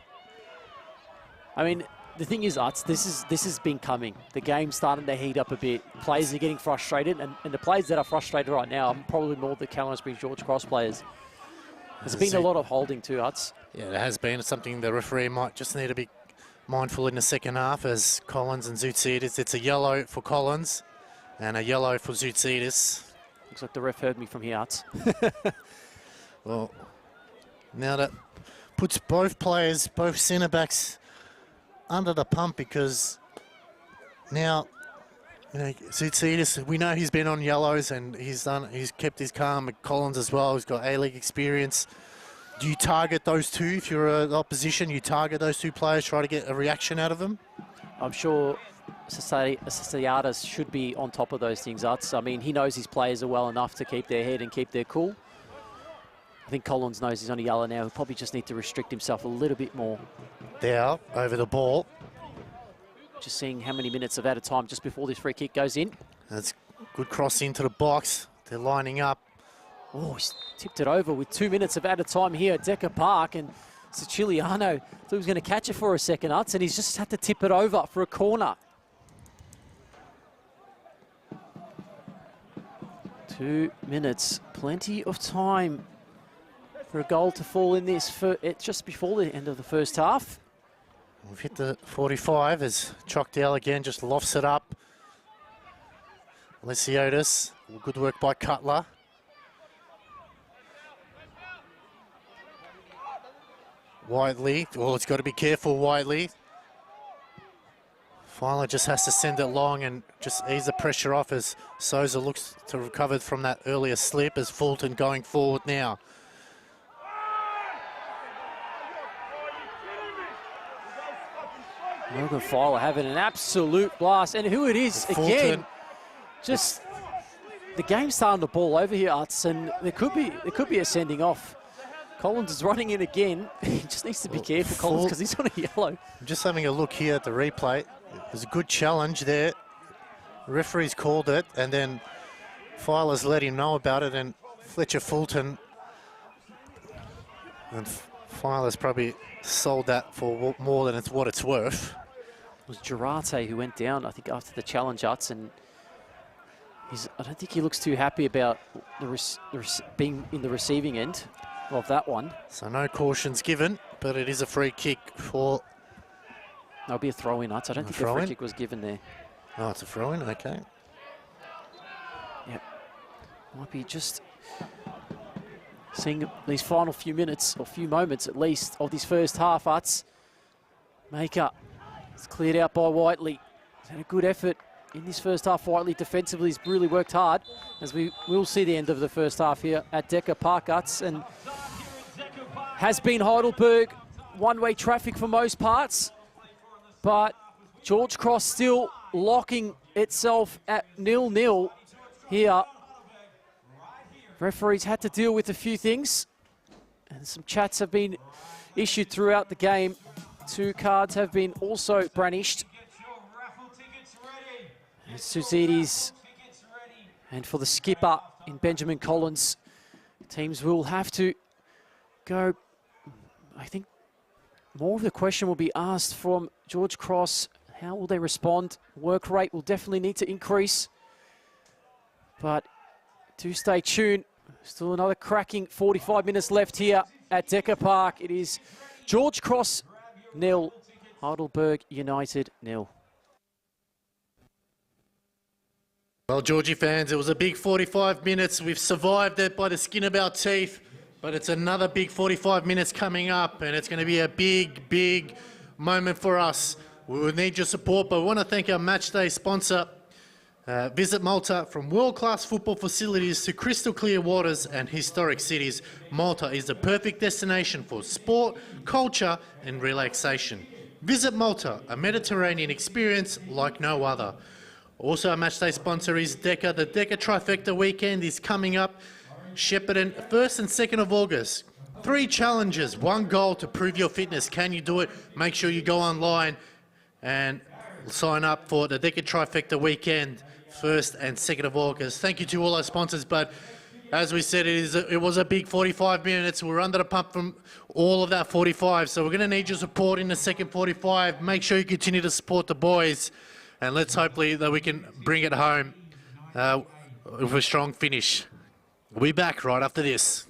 I mean, the thing is, Arts, this has been coming. The game's starting to heat up a bit. Players are getting frustrated, and the players that are frustrated right now are probably more the Callan Springs George Cross players. There's been a lot of holding too, Arts. Yeah, there has been. It's something the referee might just need to be mindful in the second half as Collins and Zoutsidis. It's a yellow for Collins and a yellow for Zoutsidis. Looks like the ref heard me from here, Arts. Well, now that puts both players, both centre backs, under the pump, because now, you know, Zoutsidis, we know he's been on yellows and he's kept his calm. Collins as well, he's got A-League experience. Do you target those two if you're the opposition? You target those two players, try to get a reaction out of them? I'm sure Sasiadis should be on top of those things, Arts. I mean, he knows his players are well enough to keep their head and keep their cool. I think Collins knows he's on a yellow now. He'll probably just need to restrict himself a little bit more. There, over the ball. Just seeing how many minutes of out of time just before this free kick goes in. That's good cross into the box. They're lining up. Oh, he's tipped it over with 2 minutes of added time here at Decker Park, and Siciliano thought he was going to catch it for a second, Arts, and he's just had to tip it over for a corner. 2 minutes, plenty of time for a goal to fall in this just before the end of the first half. We've hit the 45 as Chockdale again just lofts it up. Lysiotis. Good work by Cutler. Whiteley. Oh, it's got to be careful, Whiteley. Filer just has to send it long and just ease the pressure off as Souza looks to recover from that earlier slip as Fulton going forward now. Morgan Filer having an absolute blast. And who it is, Fulton. again, just the game's starting to ball over here, Utz, and there could be a sending off. Collins is running in again. He just needs to be careful, Collins, because he's on a yellow. I'm just having a look here at the replay. It was a good challenge there. Referees called it, and then Filer's let him know about it, and Fletcher Fulton. And Filer's probably sold that for more than what it's worth. It was Girarte who went down, I think, after the challenge, Utz, and I don't think he looks too happy about being in the receiving end of that one. So no cautions given, but it is a free kick for... That'll be a throw-in, Utz. I don't think a free kick was given there. Oh, it's a throw-in, okay. Yep. Might be just seeing these final few minutes, or few moments at least, of this first half, Utz. Maker. It's cleared out by Whiteley. He's had a good effort in this first half. Whiteley defensively has really worked hard, as we will see the end of the first half here at Decker Park, Utz. And has been Heidelberg one-way traffic for most parts, but George Cross still locking itself at 0-0 here. Referees had to deal with a few things, and some chats have been issued throughout the game. 2 cards have been also brandished. Suzidis, and for the skipper in Benjamin Collins, teams will have to go. I think more of the question will be asked from George Cross. How will they respond? Work rate will definitely need to increase, but do stay tuned. Still another cracking 45 minutes left here at Decker Park. It is George Cross 0, Heidelberg United 0. Well, Georgie fans, it was a big 45 minutes. We've survived it by the skin of our teeth, but it's another big 45 minutes coming up, and it's going to be a big, big moment for us. We will need your support, but we want to thank our matchday sponsor, Visit Malta. From world-class football facilities to crystal clear waters and historic cities, Malta is the perfect destination for sport, culture, and relaxation. Visit Malta, a Mediterranean experience like no other. Also, our matchday sponsor is Decker. The Decker Trifecta weekend is coming up. Shepparton, 1st and 2nd of August. 3 challenges, 1 goal to prove your fitness. Can you do it? Make sure you go online and sign up for the Decker Trifecta weekend, 1st and 2nd of August. Thank you to all our sponsors, but as we said, it was a big 45 minutes. We're under the pump from all of that 45, so we're going to need your support in the second 45. Make sure you continue to support the boys, and let's hopefully that we can bring it home with a strong finish. We'll be back right after this.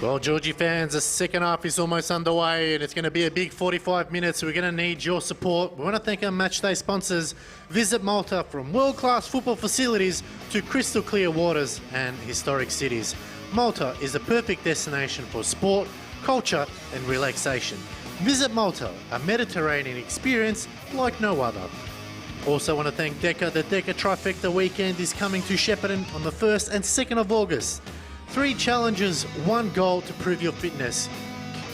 Well, Georgie fans, the second half is almost underway and it's going to be a big 45 minutes. We're going to need your support. We want to thank our matchday sponsors, Visit Malta, from world-class football facilities to crystal clear waters and historic cities. Malta is the perfect destination for sport, culture and relaxation. Visit Malta, a Mediterranean experience like no other. Also want to thank Decca. The Decca Trifecta weekend is coming to Shepparton on the 1st and 2nd of August. 3 challenges, 1 goal to prove your fitness.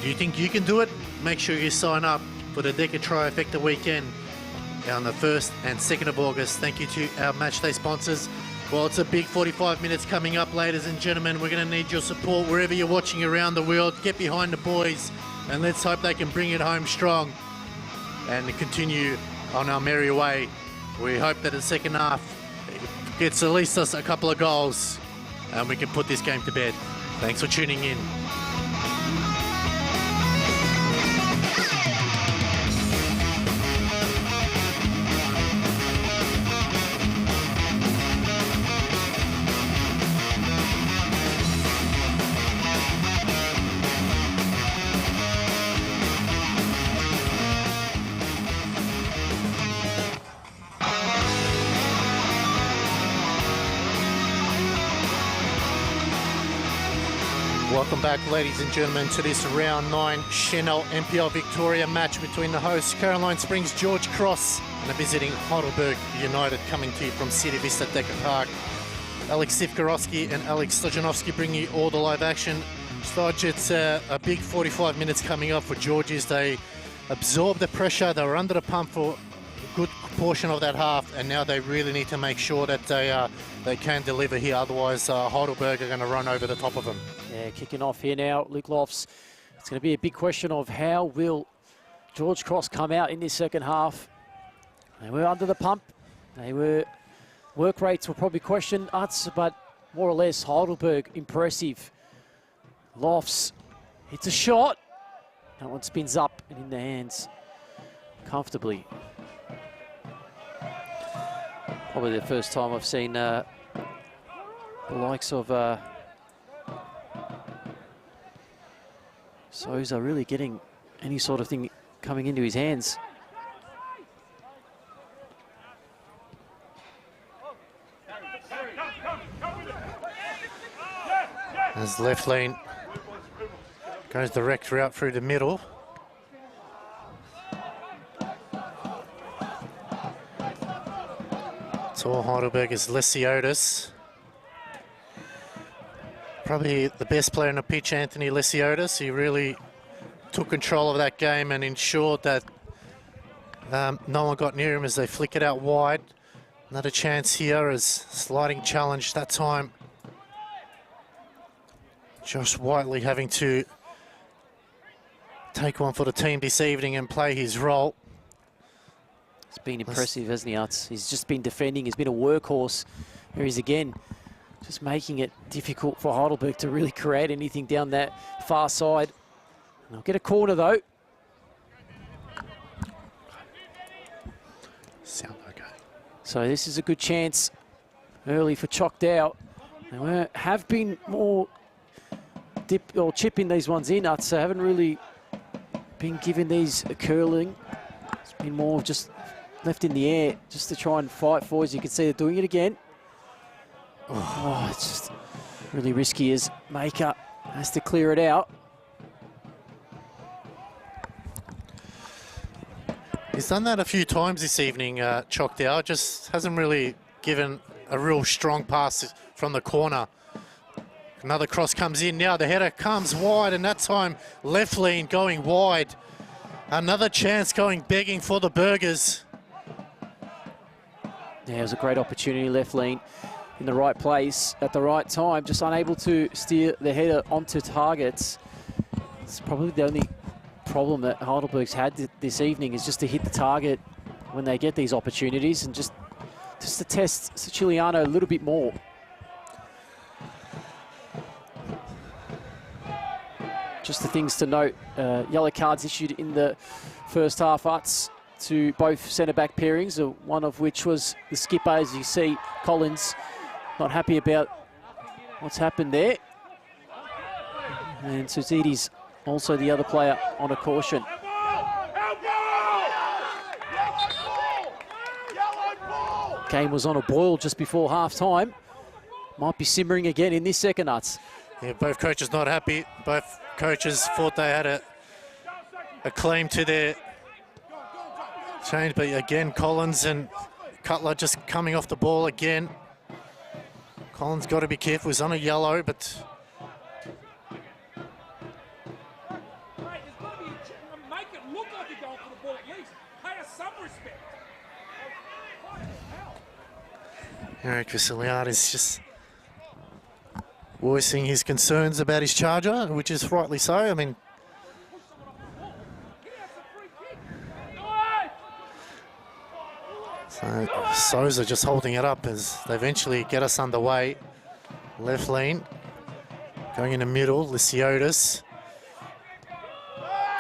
Do you think you can do it? Make sure you sign up for the Decca Trifecta weekend on the 1st and 2nd of August. Thank you to our matchday sponsors. Well, it's a big 45 minutes coming up, ladies and gentlemen. We're going to need your support wherever you're watching around the world. Get behind the boys and let's hope they can bring it home strong and continue on our merry way. We hope that the second half gets at least us a couple of goals and we can put this game to bed. Thanks for tuning in. Welcome back, ladies and gentlemen, to this round 9 Chanel NPL Victoria match between the hosts Caroline Springs George Cross and the visiting Heidelberg United, coming to you from City Vista Decker Park. Alex Sivkarowski and Alex Stojanovski bring you all the live action. Stodge, it's a big 45 minutes coming up for Georgies. They absorbed the pressure. They were under the pump for a good portion of that half, and now they really need to make sure that they can deliver here. Otherwise, Heidelberg are going to run over the top of them. Yeah, kicking off here now, Luke Lofts. It's going to be a big question of how will George Cross come out in this second half. They were under the pump. Work rates were probably question us, but more or less Heidelberg impressive. Lofts hits a shot. That one spins up and in the hands comfortably. Probably the first time I've seen the likes of Souza really getting any sort of thing coming into his hands. As left lane goes direct route through the middle. So Heidelberg is Lesiotis. Probably the best player on the pitch, Anthony Lesiotis. He really took control of that game and ensured that no one got near him as they flick it out wide. Another chance here as sliding challenge that time. Josh Whiteley having to take one for the team this evening and play his role. It's been impressive, hasn't he, Arts? He's just been defending. He's been a workhorse. Here he's again, just making it difficult for Heidelberg to really create anything down that far side. And they'll get a corner, though. Sound okay. So this is a good chance early for Choctaw. They have been more chipping these ones in, Arts. They haven't really been given these a curling. It's been more just left in the air just to try and fight for. As you can see, they're doing it again. Oh, it's just really risky as Maker has to clear it out. He's done that a few times this evening, Choctaw. Just hasn't really given a real strong pass from the corner. Another cross comes in now. The header comes wide, and that time left lane going wide. Another chance going begging for the Burgers. Yeah, it was a great opportunity, left lane in the right place at the right time, just unable to steer the header onto targets. It's probably the only problem that Heidelberg's had this evening, is just to hit the target when they get these opportunities, and just to test Siciliano a little bit more. Just the things to note, yellow cards issued in the first half, Utz, to both centre-back pairings, one of which was the skipper. As you see, Collins not happy about what's happened there. And Tsutsides also the other player on a caution. Game was on a boil just before half-time. Might be simmering again in this second, Nuts. Yeah, both coaches not happy. Both coaches thought they had a claim to their change, but again, Collins and Cutler just coming off the ball again. Collins got to be careful. He's on a yellow, but make it look like you're going for the ball at least. Pay us some respect. Eric Vasiliadis is just voicing his concerns about his charger, which is rightly so. I mean, so Souza just holding it up as they eventually get us underway. Left lane, going in the middle, Lysiotis.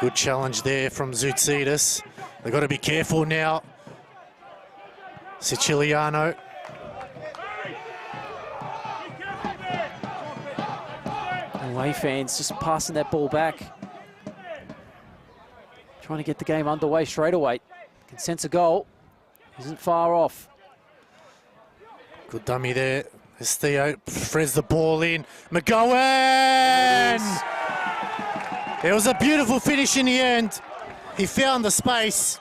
Good challenge there from Zoutsidis. They've got to be careful now. Siciliano. Away fans just passing that ball back. Trying to get the game underway straight away. Can sense a goal. Isn't far off. Good dummy there. As Theo threads the ball in. McGowan! It was a beautiful finish in the end. He found the space.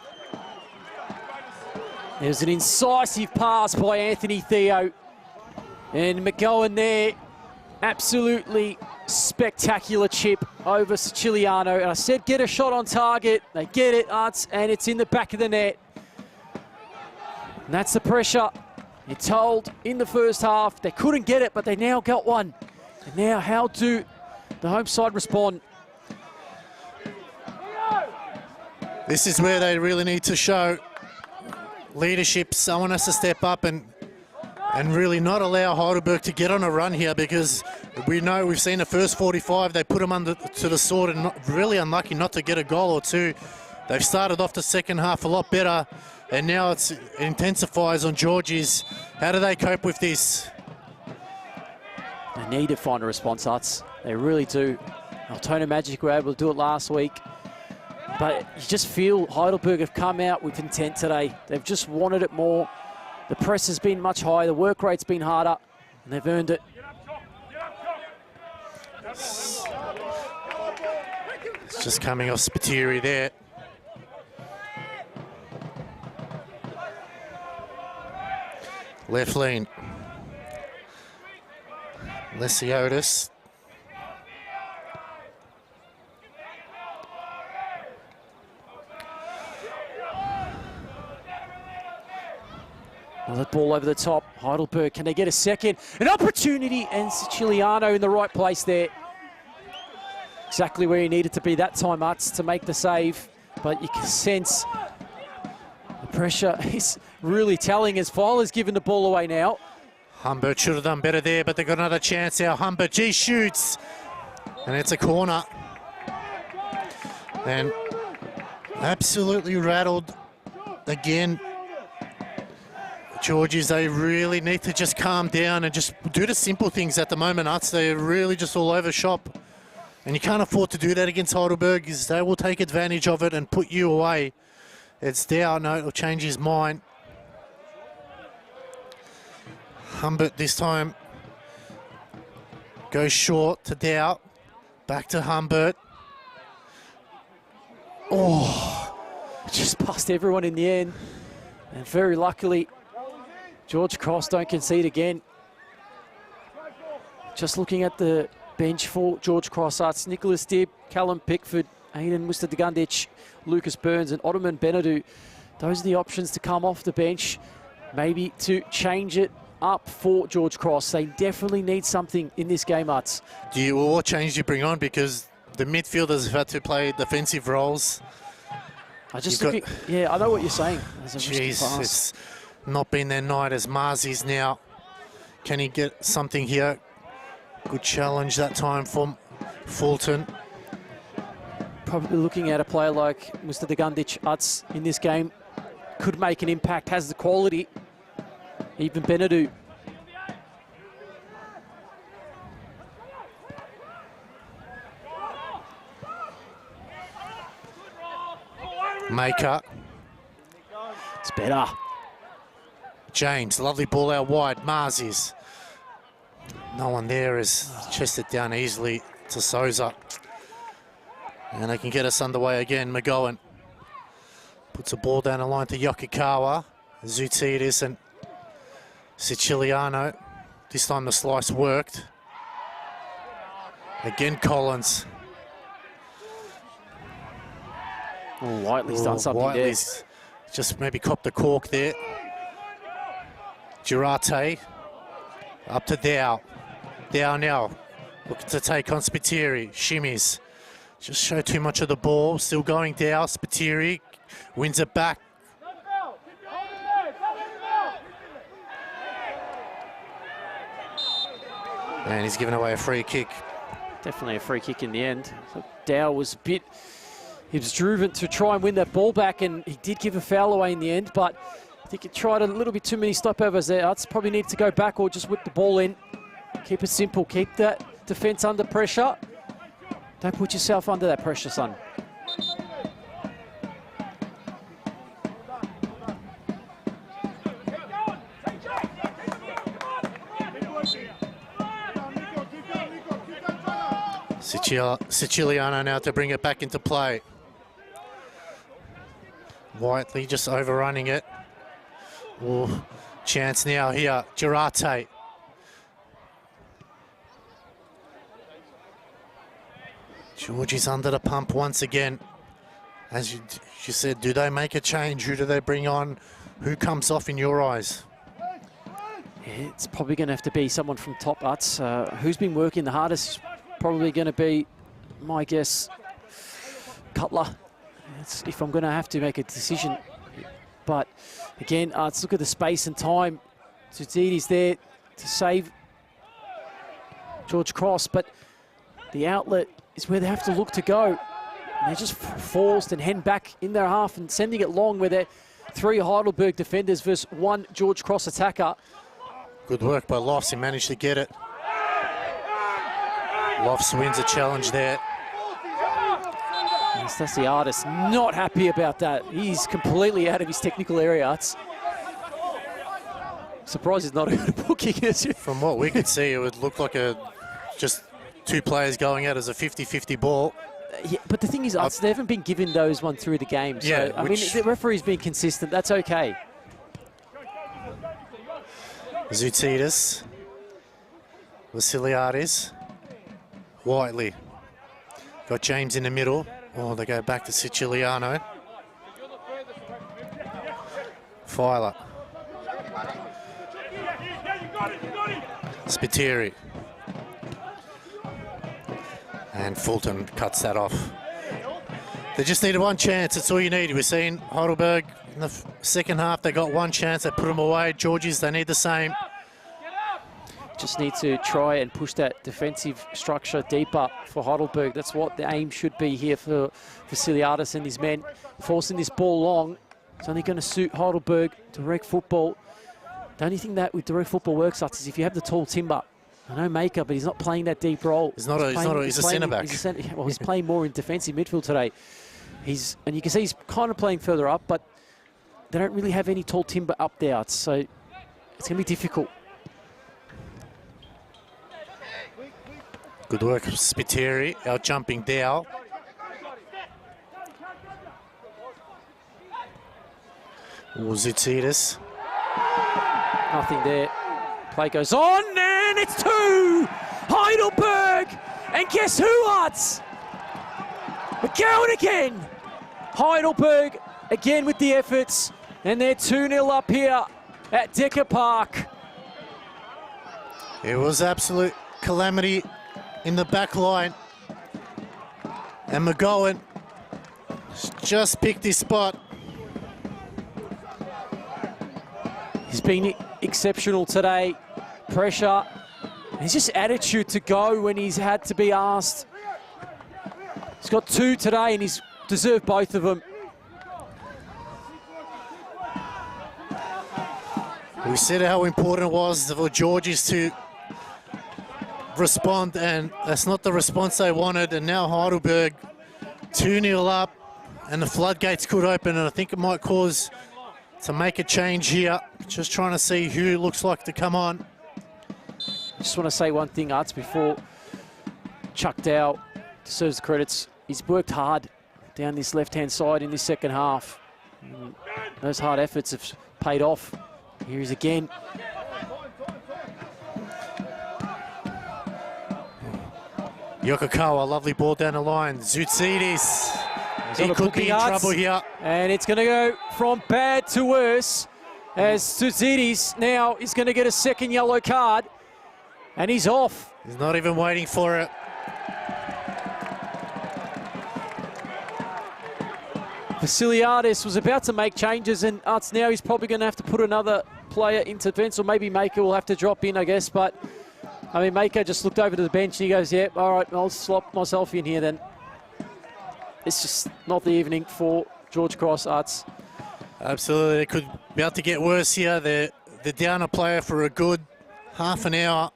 There's an incisive pass by Anthony Theo. And McGowan there, absolutely spectacular chip over Siciliano. And I said get a shot on target. They get it, Arts, and it's in the back of the net. And that's the pressure. You're told in the first half they couldn't get it, but they now got one. And now how do the home side respond? This is where they really need to show leadership. Someone has to step up and really not allow Heidelberg to get on a run here, because we know we've seen the first 45, they put them under to the sword and really unlucky not to get a goal or two. They've started off the second half a lot better, and now it intensifies on Georgie's. How do they cope with this? They need to find a response, Arts. They really do. Altona Magic were able to do it last week. But you just feel Heidelberg have come out with intent today. They've just wanted it more. The press has been much higher, the work rate's been harder, and they've earned it. It's just coming off Spiteri there. Left lane. Lysiotis. Well, that ball over the top. Heidelberg, can they get a second? An opportunity, and Siciliano in the right place there. Exactly where he needed to be that time, Utz, to make the save. But you can sense the pressure is really telling as Fowler's given the ball away now. Humbert should have done better there, but they've got another chance now. Humbert, he shoots. And it's a corner. And absolutely rattled again. Georgies, they really need to just calm down and just do the simple things at the moment. Uts, they're really just all over shop. And you can't afford to do that against Heidelberg, because they will take advantage of it and put you away. It's Dow, no, it'll change his mind. Humbert this time goes short to Dow. Back to Humbert. Oh, just past everyone in the end. And very luckily, George Cross don't concede again. Just looking at the bench for George Cross, Arts, Nicholas Dibb, Callum Pickford, Aidan Mustadegundic, Lucas Burns and Ottoman Benadu. Those are the options to come off the bench, maybe to change it up for George Cross. They definitely need something in this game, Arts. What change do you bring on? Because the midfielders have had to play defensive roles. I know what you're saying. Jeez, it's not been their night as Marzi's now. Can he get something here? Good challenge that time from Fulton. Probably looking at a player like Mr. Degundic, Utz, in this game. Could make an impact, has the quality. Even Benadu. Maker. It's better. James, lovely ball out wide. Mars is. No one there is chested down easily to Souza. And they can get us underway again. McGowan puts a ball down the line to Yokokawa. Zoutidis and Siciliano. This time the slice worked. Again Collins. Oh, Whiteley's done something Whiteley's just maybe copped the cork there. Girate up to Dow. Dow now looking to take on Spiteri. Shimmies. Just show too much of the ball. Still going Dow. Spiteri wins it back. And he's given away a free kick. Definitely a free kick in the end. So Dow was a bit, he was driven to try and win that ball back, and he did give a foul away in the end, but I think he tried a little bit too many stopovers there. It's probably needed to go back or just whip the ball in. Keep it simple. Keep that defence under pressure. Don't put yourself under that pressure, son. Siciliano now to bring it back into play. Whiteley just overrunning it. Oh, chance now here. Girate. Georgie's under the pump once again. As you said, do they make a change? Who do they bring on? Who comes off in your eyes? It's probably going to have to be someone from top Uts. Who's been working the hardest? Probably going to be, my guess, Cutler. If I'm going to have to make a decision. But again, let's look at the space and time. Tuzidi's there to save George Cross, but the outlet is where they have to look to go. And they're just forced and head back in their half and sending it long where they're 3 Heidelberg defenders versus 1 George Cross attacker. Good work by Lofts. He managed to get it. Lofts wins a challenge there. That's the artist. Not happy about that. He's completely out of his technical area. It's surprised he's not a good booking. From what we could see, it would look like just 2 players going out as a 50-50 ball. Yeah, but the thing is, they haven't been given those one through the game. So, Yeah, I mean, the referee's been consistent. That's okay. Zoutidis. Vasiliadis. Whiteley. Got James in the middle. Oh, they go back to Siciliano. Filer. Spiteri. And Fulton cuts that off. They just needed one chance. That's all you need. We're seeing Heidelberg in the second half. They got one chance. They put them away. Georgies, they need the same. Just need to try and push that defensive structure deeper for Heidelberg. That's what the aim should be here for Vasiliadis and his men. Forcing this ball long, it's only going to suit Heidelberg. Direct football. The only thing that with direct football works is if you have the tall timber. I know Maker, but he's not playing that deep role. He's a centre-back. Well, he's playing more in defensive midfield today. And you can see he's kind of playing further up, but they don't really have any tall timber up there. So it's going to be difficult. Good work, Spiteri, out jumping Dow. Zoutidis. Nothing there. Play goes on, and it's 2! Heidelberg! And guess who, Arts? McGowan again! Heidelberg again with the efforts, and they're 2-0 up here at Decker Park. It was absolute calamity in the back line. And McGowan just picked his spot. He's been exceptional today. Pressure. He's just attitude to go when he's had to be asked. He's got 2 today and he's deserved both of them. We said how important it was for Georgies to respond, and that's not the response they wanted. And now Heidelberg 2-0 up. and the floodgates could open, and I think it might cause to make a change here. Just trying to see who looks like to come on. Just want to say one thing, Arts, before Chuck Dow deserves the credits. He's worked hard down this left-hand side in this second half. And those hard efforts have paid off. Here he is again. Yokokawa, lovely ball down the line. Zoutsidis, he could be in trouble here. And it's going to go from bad to worse as Zoutsidis now is going to get a second yellow card. And he's off. He's not even waiting for it. Vasiliadis was about to make changes, and Arts now he's probably going to have to put another player into defence, or maybe Maker will have to drop in, I guess. But, I mean, Maker just looked over to the bench and he goes, yeah, all right, I'll slop myself in here then. It's just not the evening for George Cross, Arts. Absolutely, it could be about to get worse here. They're down a player for a good half an hour.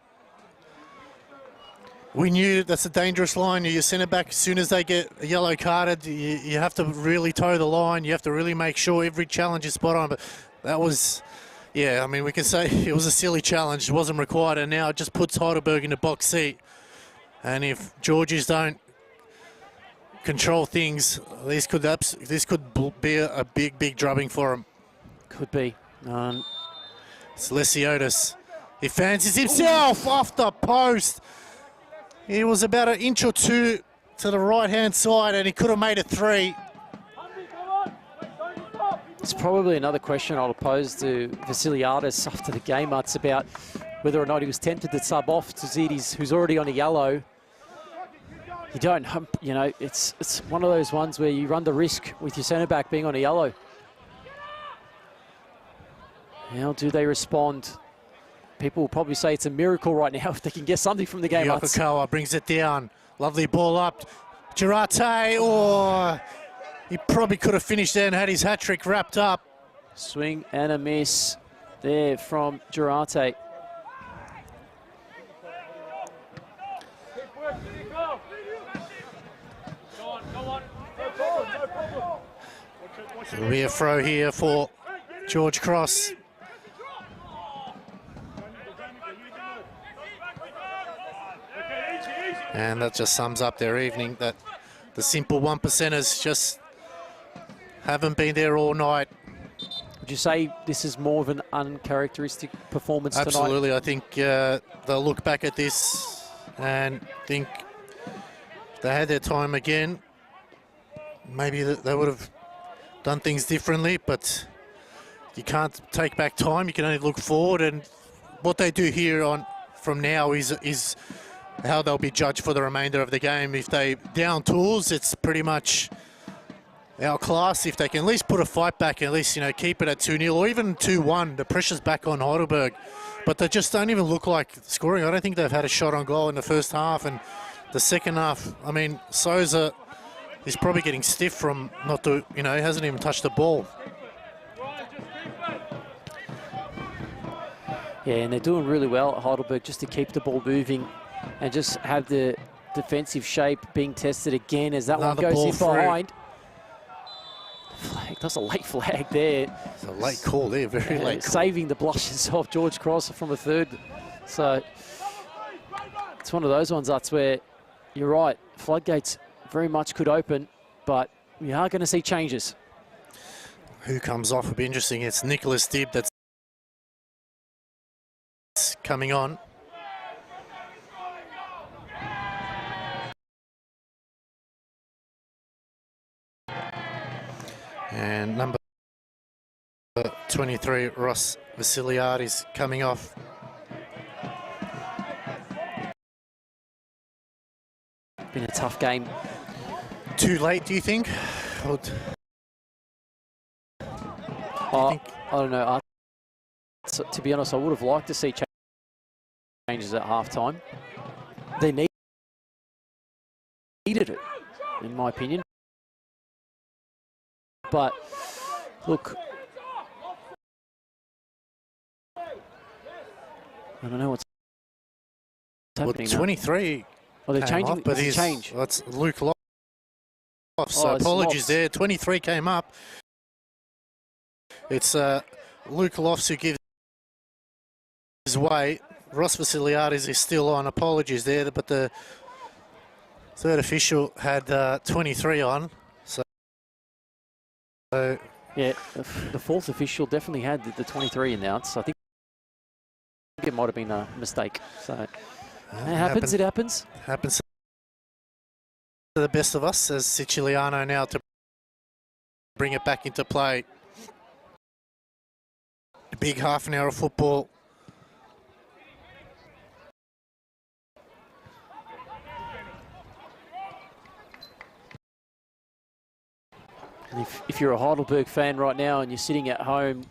We knew that's a dangerous line. You send it back as soon as they get yellow carded. You have to really toe the line. You have to really make sure every challenge is spot on. But that was, yeah, I mean, we can say it was a silly challenge. It wasn't required, and now it just puts Heidelberg in the box seat. And if Georgies don't control things, this could be a big drubbing for them. Could be. It's Lesiotis. He fancies himself off the post. He was about an inch or two to the right-hand side, and he could have made it 3. It's probably another question I'll pose to Vasiliadis after the game. It's about whether or not he was tempted to sub off to Zidis, who's already on a yellow. You don't, you know, it's one of those ones where you run the risk with your centre-back being on a yellow. How do they respond? People will probably say it's a miracle right now if they can get something from the game. Yokokawa brings it down. Lovely ball up. Girate, oh, he probably could have finished there and had his hat-trick wrapped up. Swing and a miss there from Girate. It'll be a throw here for George Cross. And that just sums up their evening, that the simple 1%ers just haven't been there all night. Would you say this is more of an uncharacteristic performance tonight? Absolutely. I think they'll look back at this and think if they had their time again, maybe they would have done things differently, but you can't take back time. You can only look forward, and what they do here on from now is how they'll be judged for the remainder of the game. If they down tools, it's pretty much outclassed. If they can at least put a fight back, at least, you know, keep it at 2-0 or even 2-1, the pressure's back on Heidelberg. But they just don't even look like scoring. I don't think they've had a shot on goal in the first half, and the second half, I mean, Souza is probably getting stiff from not to, you know, he hasn't even touched the ball. Yeah, and they're doing really well at Heidelberg just to keep the ball moving and just have the defensive shape being tested again as that Another one goes in through. behind. Flag, that's a late flag there. It's a late call there, very late call. Saving the blushes of George Cross from a third. So it's one of those ones, that's where you're right. Floodgates very much could open, but we are going to see changes. Who comes off will be interesting. It's Nicholas Dibb that's coming on. And number 23, Ross Vasiliadis, coming off. Been a tough game. Too late, do you think? Or I don't know. To be honest, I would have liked to see changes at halftime. They needed it, in my opinion. But look, I don't know what's happening. Well, 23. Oh, they're changing. Off, but he's change. That's Luke Locke. So apologies Lofts. there. 23 came up. It's Luke Lofts who gives his way. Ross Vasiliadis is still on. Apologies there, but the third official had 23 on. So Yeah, the fourth official definitely had the 23 announced. I think it might have been a mistake. So it happens. It happens. Happens to the best of us, as Siciliano now to bring it back into play. A big half an hour of football. And if you're a Heidelberg fan right now and you're sitting at home,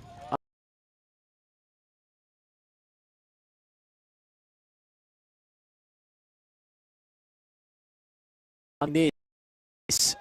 this,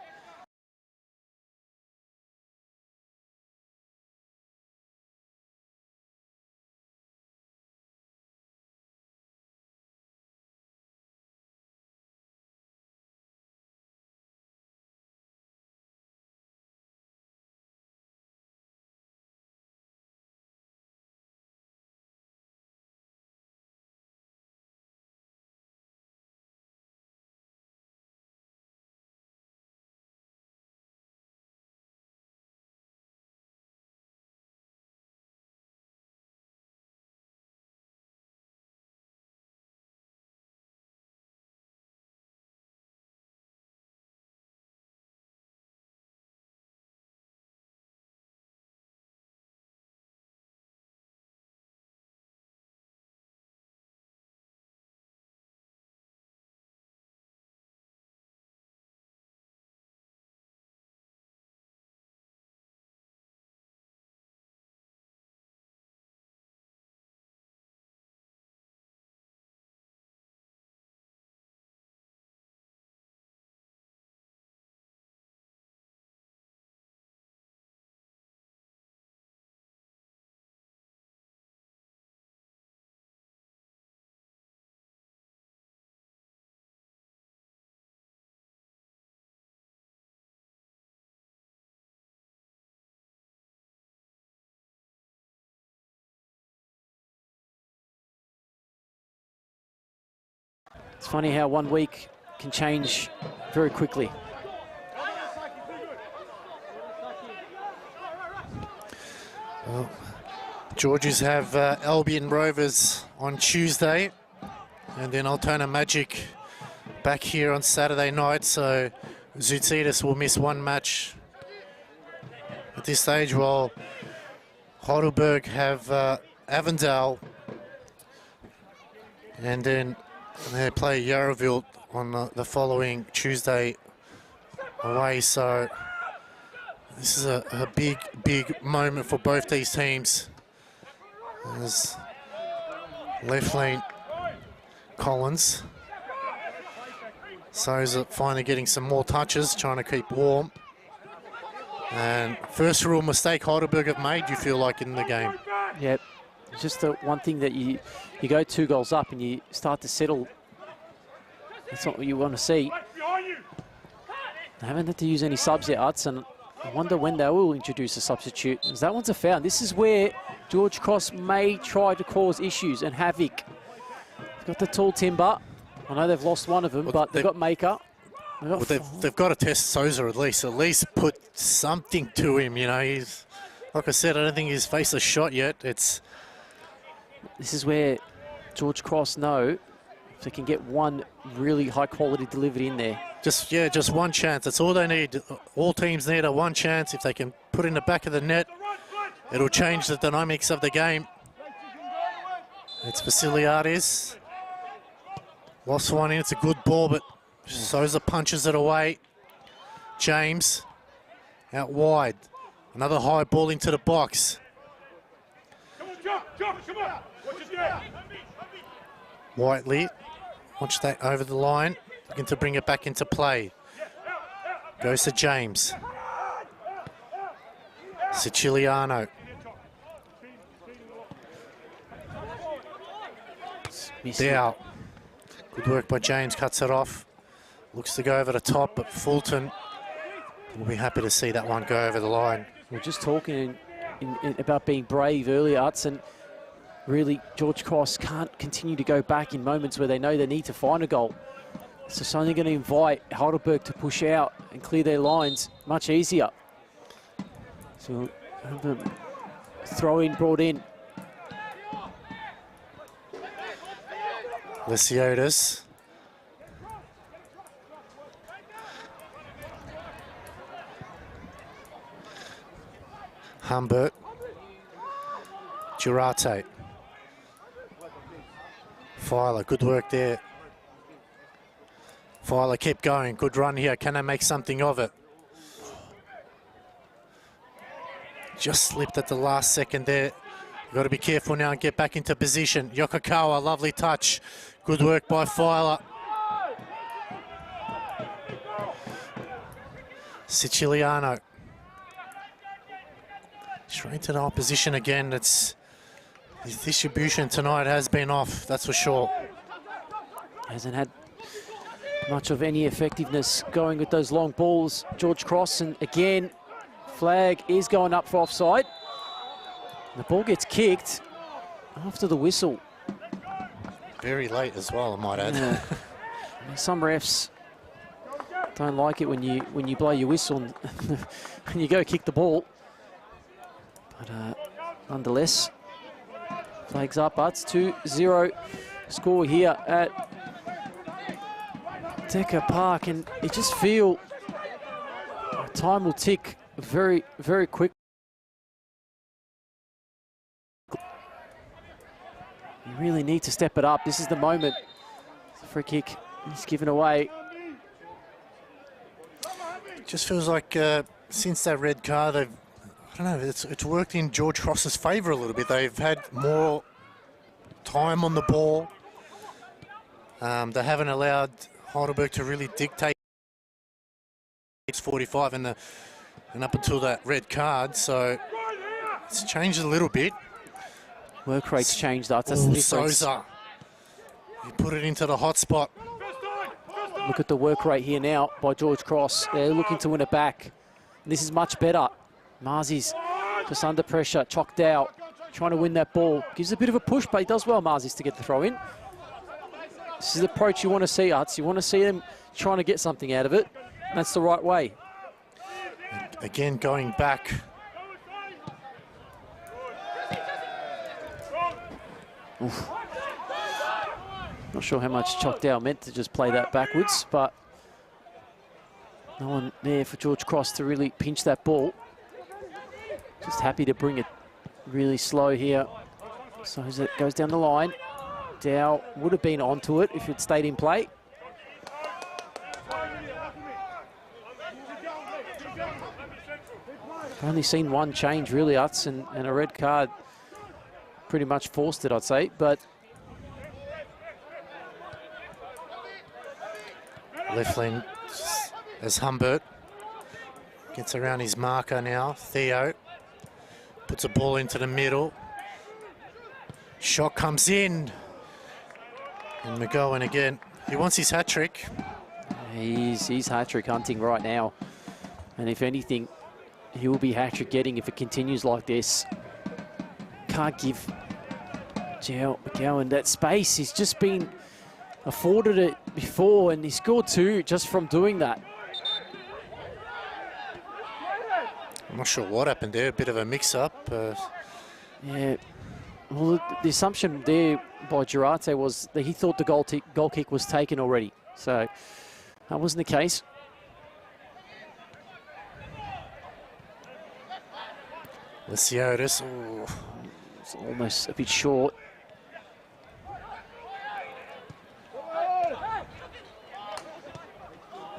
it's funny how 1 week can change very quickly. Well, Georges have Albion Rovers on Tuesday, and then Altona Magic back here on Saturday night, so Zoutsidis will miss one match at this stage, while Heidelberg have Avondale, and then they play Yarraville on the following Tuesday away. So this is a big moment for both these teams. As left lane Collins, so is finally getting some more touches, trying to keep warm. And first real mistake Heidelberg have made, you feel like, in the game. Yeah, just the one thing that you go 2 goals up and you start to settle. That's not what you want to see. They haven't had to use any subs yet, Utz, and I wonder when they will introduce a substitute, because that one's a foul. This is where George Cross may try to cause issues and havoc. They've got the tall timber. I know they've lost one of them, but they've got Maker. They've got to test Souza at least put something to him, you know. He's, like I said, I don't think he's faced a shot yet. This is where George Cross know if they can get one really high quality delivered in there. Just one chance. That's all they need. All teams need a one chance. If they can put in the back of the net, it'll change the dynamics of the game. It's Vasiliadis. Lost one in. It's a good ball, but Souza punches it away. James out wide. Another high ball into the box. Whiteley, watch that over the line. Looking to bring it back into play. Goes to James. Siciliano. Dow. Good work by James, cuts it off. Looks to go over the top, but Fulton We'll be happy to see that one go over the line. We were just talking about being brave earlier, Utz, and really George Cross can't continue to go back in moments where they know they need to find a goal. So it's only going to invite Heidelberg to push out and clear their lines much easier. So have a throw in brought in. Lysiotis. Humbert. Girate. Filer, good work there. Filer, keep going. Good run here. Can they make something of it? Just slipped at the last second there. You've got to be careful now and get back into position. Yokokawa, lovely touch. Good work by Filer. Siciliano. Straight to the opposition again. His distribution tonight has been off, that's for sure. Hasn't had much of any effectiveness going with those long balls. George Cross, and again, flag is going up for offside. The ball gets kicked after the whistle. Very late as well, I might add. Yeah. Some refs don't like it when you blow your whistle and you go kick the ball. But nonetheless, flags up. It's 2-0 score here at Decker Park, and you just feel time will tick very, very quick. You really need to step it up. This is the moment. The free kick is given away. It just feels like since that red card, I don't know, it's worked in George Cross's favour a little bit. They've had more time on the ball. They haven't allowed Heidelberg to really dictate 45 and up until that red card, so it's changed a little bit. Work rate's changed, that's the difference. Souza, he put it into the hot spot. Look at the work rate here now by George Cross. They're looking to win it back. This is much better. Marzi's just under pressure, chocked out, trying to win that ball. Gives a bit of a push, but he does well, Marzi's, to get the throw in. This is the approach you want to see, Utz. You want to see them trying to get something out of it. That's the right way. Again, going back. Oof. Not sure how much Choctaw meant to just play that backwards, but no one there for George Cross to really pinch that ball. Just happy to bring it really slow here. So as it goes down the line, Dow would have been onto it if it stayed in play. Only seen one change really, Utz, and a red card pretty much forced it, I'd say, but Left lane as Humbert gets around his marker now. Theo puts a ball into the middle. Shot comes in. And McGowan again. He wants his hat-trick. He's hat-trick hunting right now. And if anything, he will be hat-trick getting if it continues like this. Can't give McGowan that space. He's just been afforded it before, and he scored two just from doing that. I'm not sure what happened there. A bit of a mix-up. Yeah. Well, the assumption there by Girate was that he thought the goal kick was taken already. So that wasn't the case. Lysiotis. It's almost a bit short.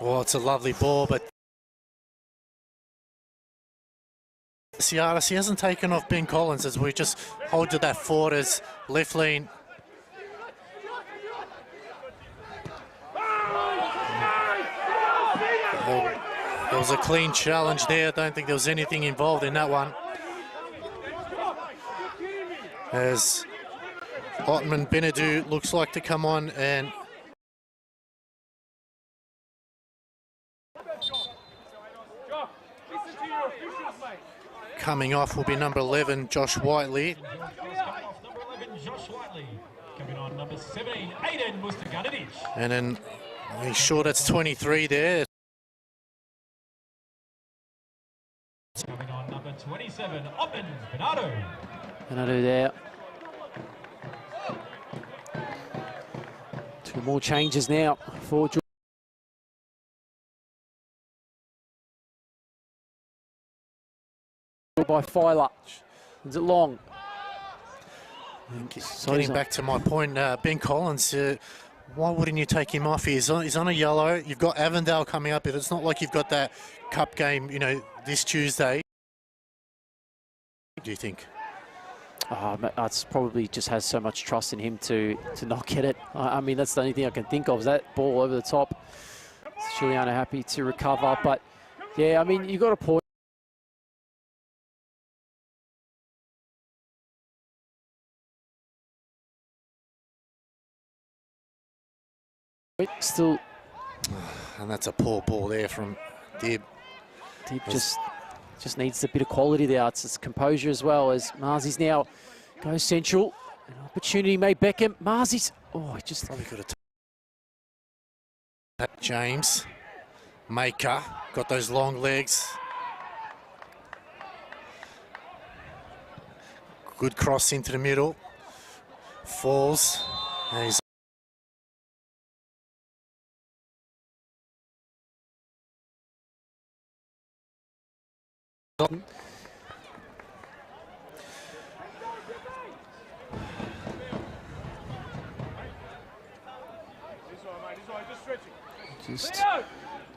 Oh, it's a lovely ball, but Cialis, he hasn't taken off Ben Collins as we just hold to that forward as left lean. There was a clean challenge there. I don't think there was anything involved in that one. As Otman Benedou looks like to come on and Coming off will be number 11, Josh Whiteley. Coming off number 11, Josh Whiteley. Coming on number 17, Aiden Mustaganadic. And then he's sure that's 23 there. Coming on number 27, Otman Bernardo. Bernardo there. Two more changes now for George. By Filer. Is it long? Getting back to my point, Ben Collins, why wouldn't you take him off? He's on a yellow. You've got Avondale coming up. It's not like you've got that cup game, this Tuesday. Do you think? It's probably just has so much trust in him to not get it. I mean, that's the only thing I can think of is that ball over the top. Giuliano happy to recover, but yeah, I mean, you got a point. Still, and that's a poor ball there from Dib. Dib just needs a bit of quality there. It's composure as well as Marzi's now goes central. An opportunity may Beckham. Marzi's, he just probably could have. James Maker got those long legs. Good cross into the middle. Falls. And he's just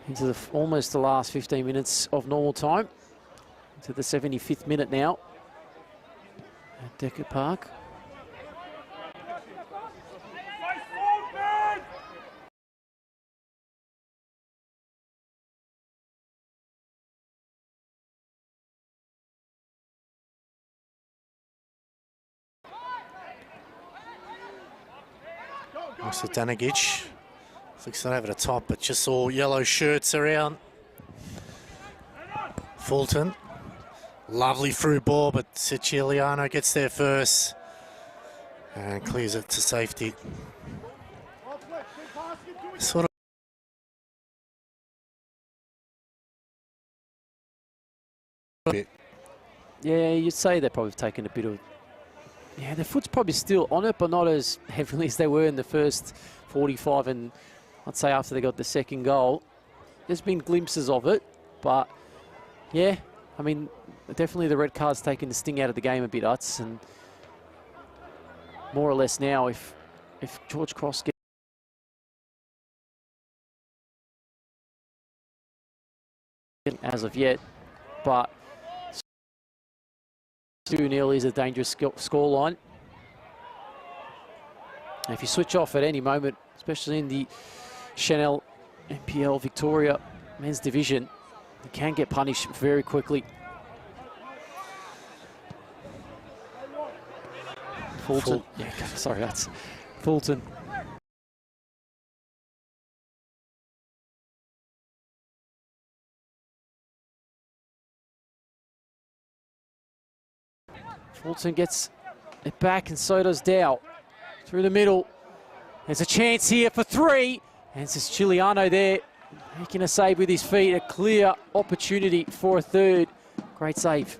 into almost the last 15 minutes of normal time. To the 75th minute now at Decker Park. Also Danagic. Looks like over the top, but just all yellow shirts around. Fulton. Lovely through ball, but Siciliano gets there first and clears it to safety. Sort of. Yeah, you'd say they're probably taken a bit of. Yeah, their foot's probably still on it, but not as heavily as they were in the first 45, and I'd say after they got the second goal. There's been glimpses of it, but yeah, I mean, definitely the red card's taken the sting out of the game a bit, Utz, and more or less now, if George Cross gets as of yet, but 2-0 is a dangerous scoreline. And if you switch off at any moment, especially in the Chanel NPL Victoria Men's Division, you can get punished very quickly. Fulton. Yeah, sorry, that's Fulton. Fulton gets it back, and so does Dow. Through the middle. There's a chance here for 3. And it's Giuliano there, making a save with his feet. A clear opportunity for a third. Great save.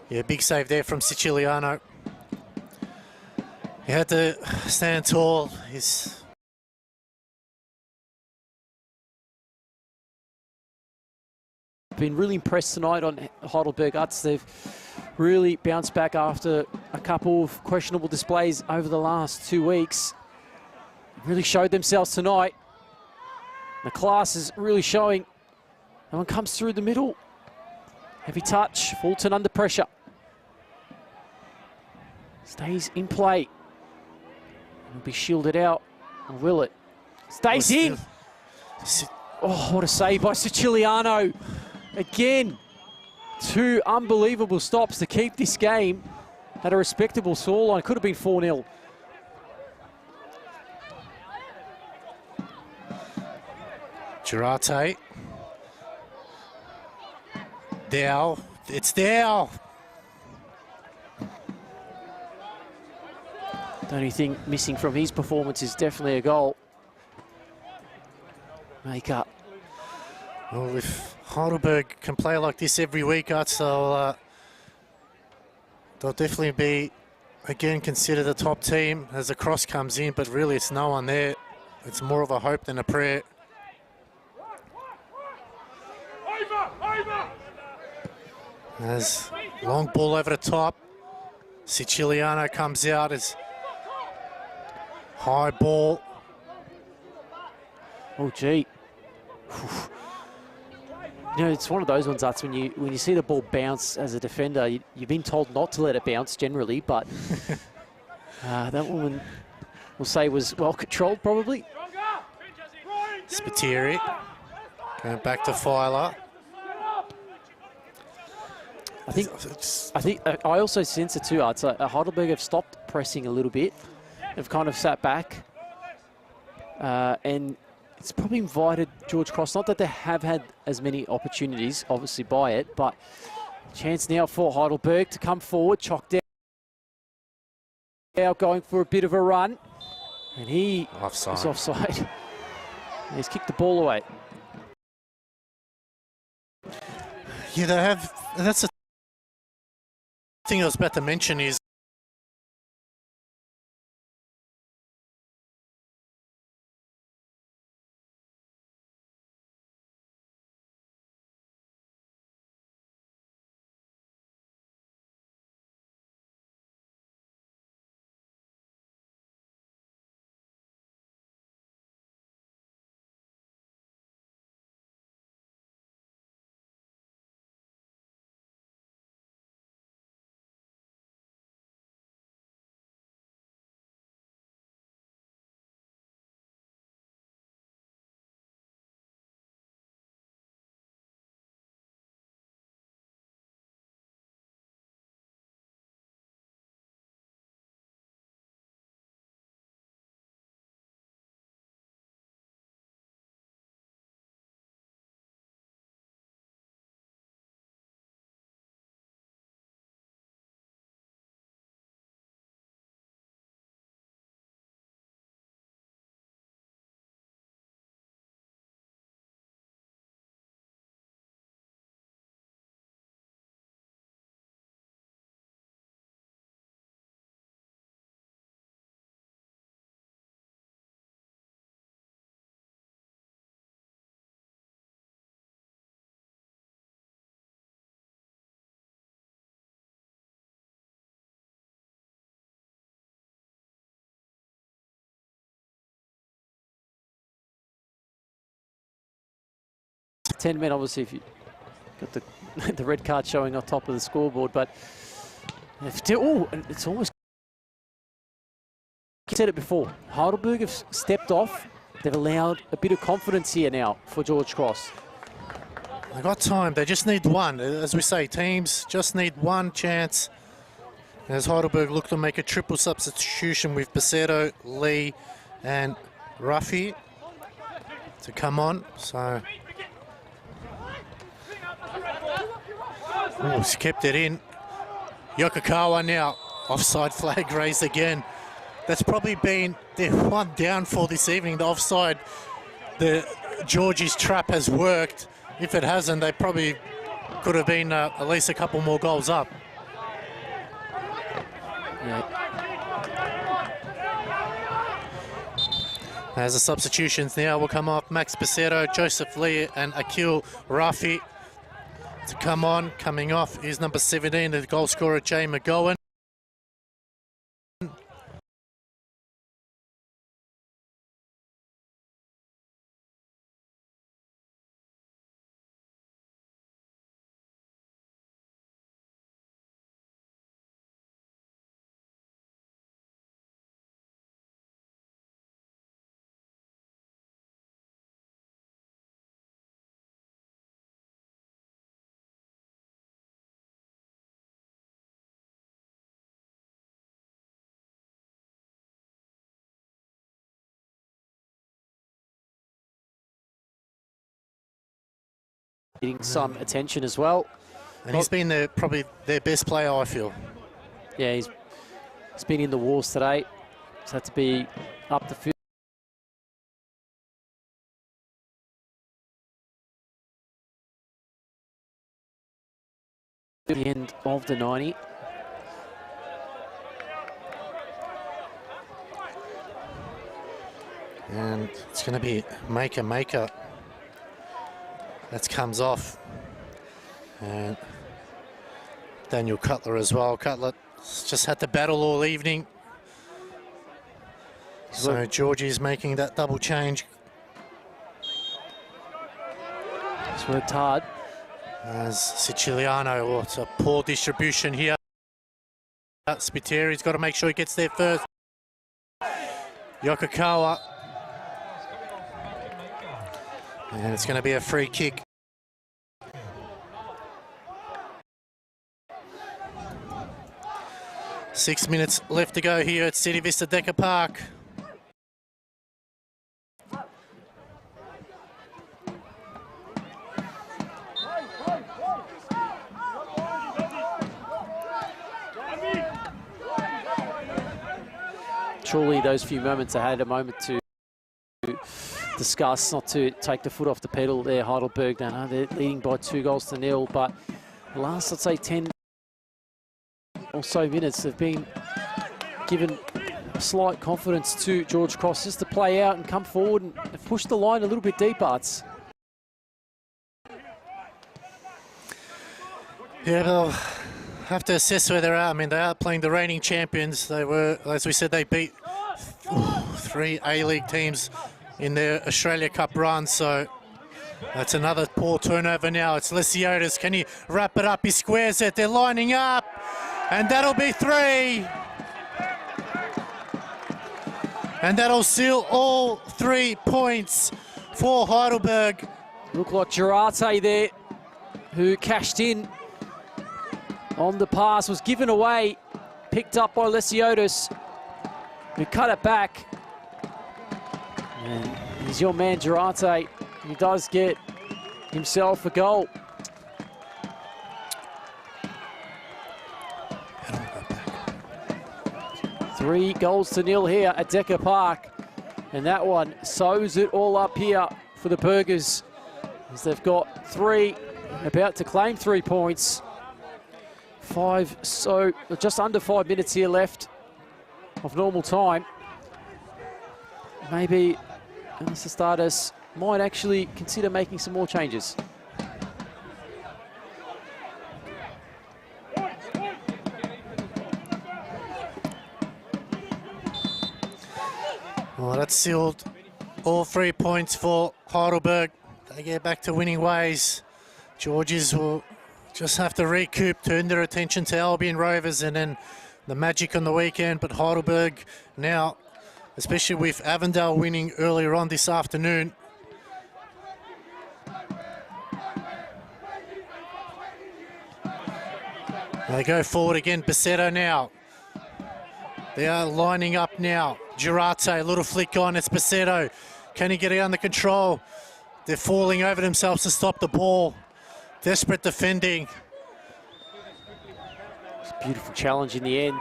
Yeah, big save there from Siciliano. He had to stand tall. He's been really impressed tonight on Heidelberg Utz. They've really bounced back after a couple of questionable displays over the last 2 weeks. Really showed themselves tonight. The class is really showing. No one comes through the middle. Heavy touch. Fulton under pressure. Stays in play. Will be shielded out. Or will it? Stays in. Oh, what a save by Siciliano. Again, 2 unbelievable stops to keep this game at a respectable scoreline. Could have been 4-0. Girarte. Dow It's there. The only thing missing from his performance is definitely a goal. Make up. Well, if Heidelberg can play like this every week, they'll definitely be, again, considered a top team as the cross comes in, but really it's no one there. It's more of a hope than a prayer. As long ball over the top, Siciliano comes out as high ball. Oh, gee. You know, it's one of those ones, Utz, when you see the ball bounce as a defender, you've been told not to let it bounce generally, but that one we'll say was well controlled probably. Spiteri going back to Filer. I also sense it too, Utz. Heidelberg have stopped pressing a little bit. They've kind of sat back, and it's probably invited George Cross, not that they have had as many opportunities, obviously, by it, but chance now for Heidelberg to come forward. Chock down, going for a bit of a run, and he is offside. He's kicked the ball away. Yeah, they have. That's the thing I was about to mention is Ten men, obviously, if you got the red card showing on top of the scoreboard, but it's almost. I said it before. Heidelberg have stepped off. They've allowed a bit of confidence here now for George Cross. they got time. They just need one. As we say, teams just need one chance. As Heidelberg look to make a triple substitution with Becerro, Lee, and Ruffy to come on. So. Oh, he's kept it in. Yokokawa now, offside flag raised again. That's probably been their one downfall this evening, the offside. The Georgie's trap has worked. If it hasn't, they probably could have been at least a couple more goals up. Yeah. As the substitutions now will come off, Max Becerro, Joseph Lee, and Akil Rafi to come on. Coming off is number 17, the goal scorer, Jay McGowan. Getting some attention as well. And he's been probably their best player, I feel. Yeah, he's been in the wars today. It's had to be up the field. The end of the 90. And it's going to be maker. That comes off. And Daniel Cutler as well. Cutler just had to battle all evening. So Georgie's making that double change. He's worked hard. As Siciliano, it's a poor distribution here. Spiteri's got to make sure he gets there first. Yokokawa. And it's going to be a free kick. Six minutes left to go here at City Vista Decker Park. Surely those few moments I had a moment to discuss, not to take the foot off the pedal there, Heidelberg. Now, they're leading by 2-0, but the last, I'd say, 10 or so minutes have been given slight confidence to George Cross just to play out and come forward and push the line a little bit deeper. It's yeah, they'll have to assess where they're at. I mean, they are playing the reigning champions. They were, as we said, they beat 3 A-League teams in their Australia Cup run, so that's another poor turnover now. It's Lesiotis. Can he wrap it up? He squares it. They're lining up, and that'll be 3. And that'll seal all 3 points for Heidelberg. looked like Girarte there, who cashed in on the pass, was given away, picked up by Lesiotis, who cut it back. And he's your man, Girarte. He does get himself a goal. Three goals to nil here at Decker Park. And that one sews it all up here for the Burgers, as they've got 3, about to claim 3 points. Just under 5 minutes here left of normal time. Maybe Mr. Stardust might actually consider making some more changes. Well, that's sealed all 3 points for Heidelberg. They get back to winning ways. Georges will just have to recoup, turn their attention to Albion Rovers and then the Magic on the weekend. But Heidelberg now, especially with Avondale winning earlier on this afternoon, they go forward again. Bassetto now. They are lining up now. Girarte, a little flick on. It's Bassetto. Can he get it under control? They're falling over themselves to stop the ball. Desperate defending. It's a beautiful challenge in the end.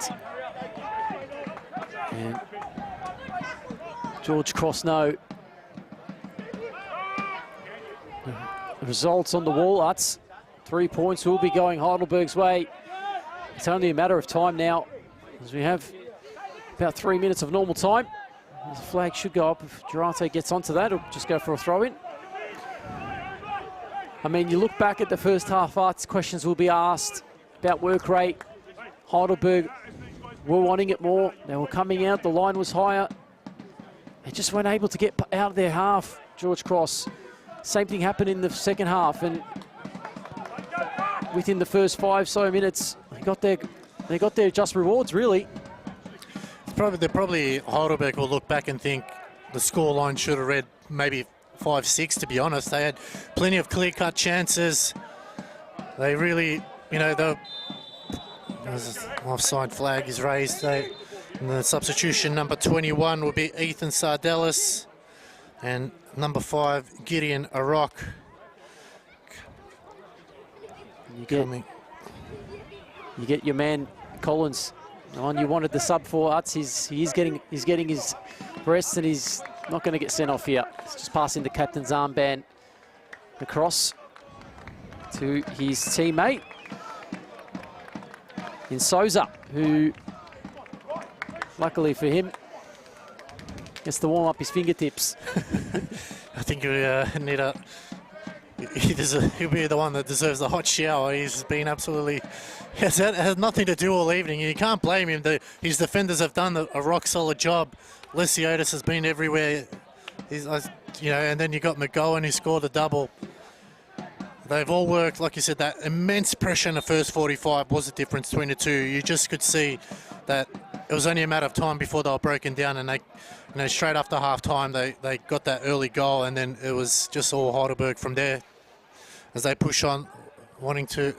And George Crossno. The results on the wall. That's 3 points will be going Heidelberg's way. It's only a matter of time now, as we have about 3 minutes of normal time. The flag should go up if Girarte gets onto that, or just go for a throw-in. I mean, you look back at the first half, Arts, questions will be asked about work rate. Heidelberg were wanting it more. They were coming out, the line was higher. They just weren't able to get out of their half, George Cross. Same thing happened in the second half, and within the first 5 so minutes, they got their just rewards, really. Probably Heidelberg will look back and think the scoreline should have read maybe 5-6, to be honest. They had plenty of clear-cut chances. They really, you know, the offside flag is raised. And the substitution, number 21, will be Ethan Sardellis, and number 5, Gideon Arock. You get your man Collins on. You wanted the sub for Utz. He's getting his breasts, and he's not going to get sent off here. It's just passing the captain's armband across to his teammate in Souza, who, luckily for him, gets to warm up his fingertips. I think we need a... He'll be the one that deserves the hot shower. He's been absolutely... has nothing to do all evening. You can't blame him. His defenders have done a rock-solid job. Lesiotis has been everywhere. And then you got McGowan who scored a double. They've all worked, like you said, that immense pressure in the first 45 was the difference between the two. You just could see that it was only a matter of time before they were broken down, and they, straight after half-time, they got that early goal, and then it was just all Heidelberg from there as they push on, wanting to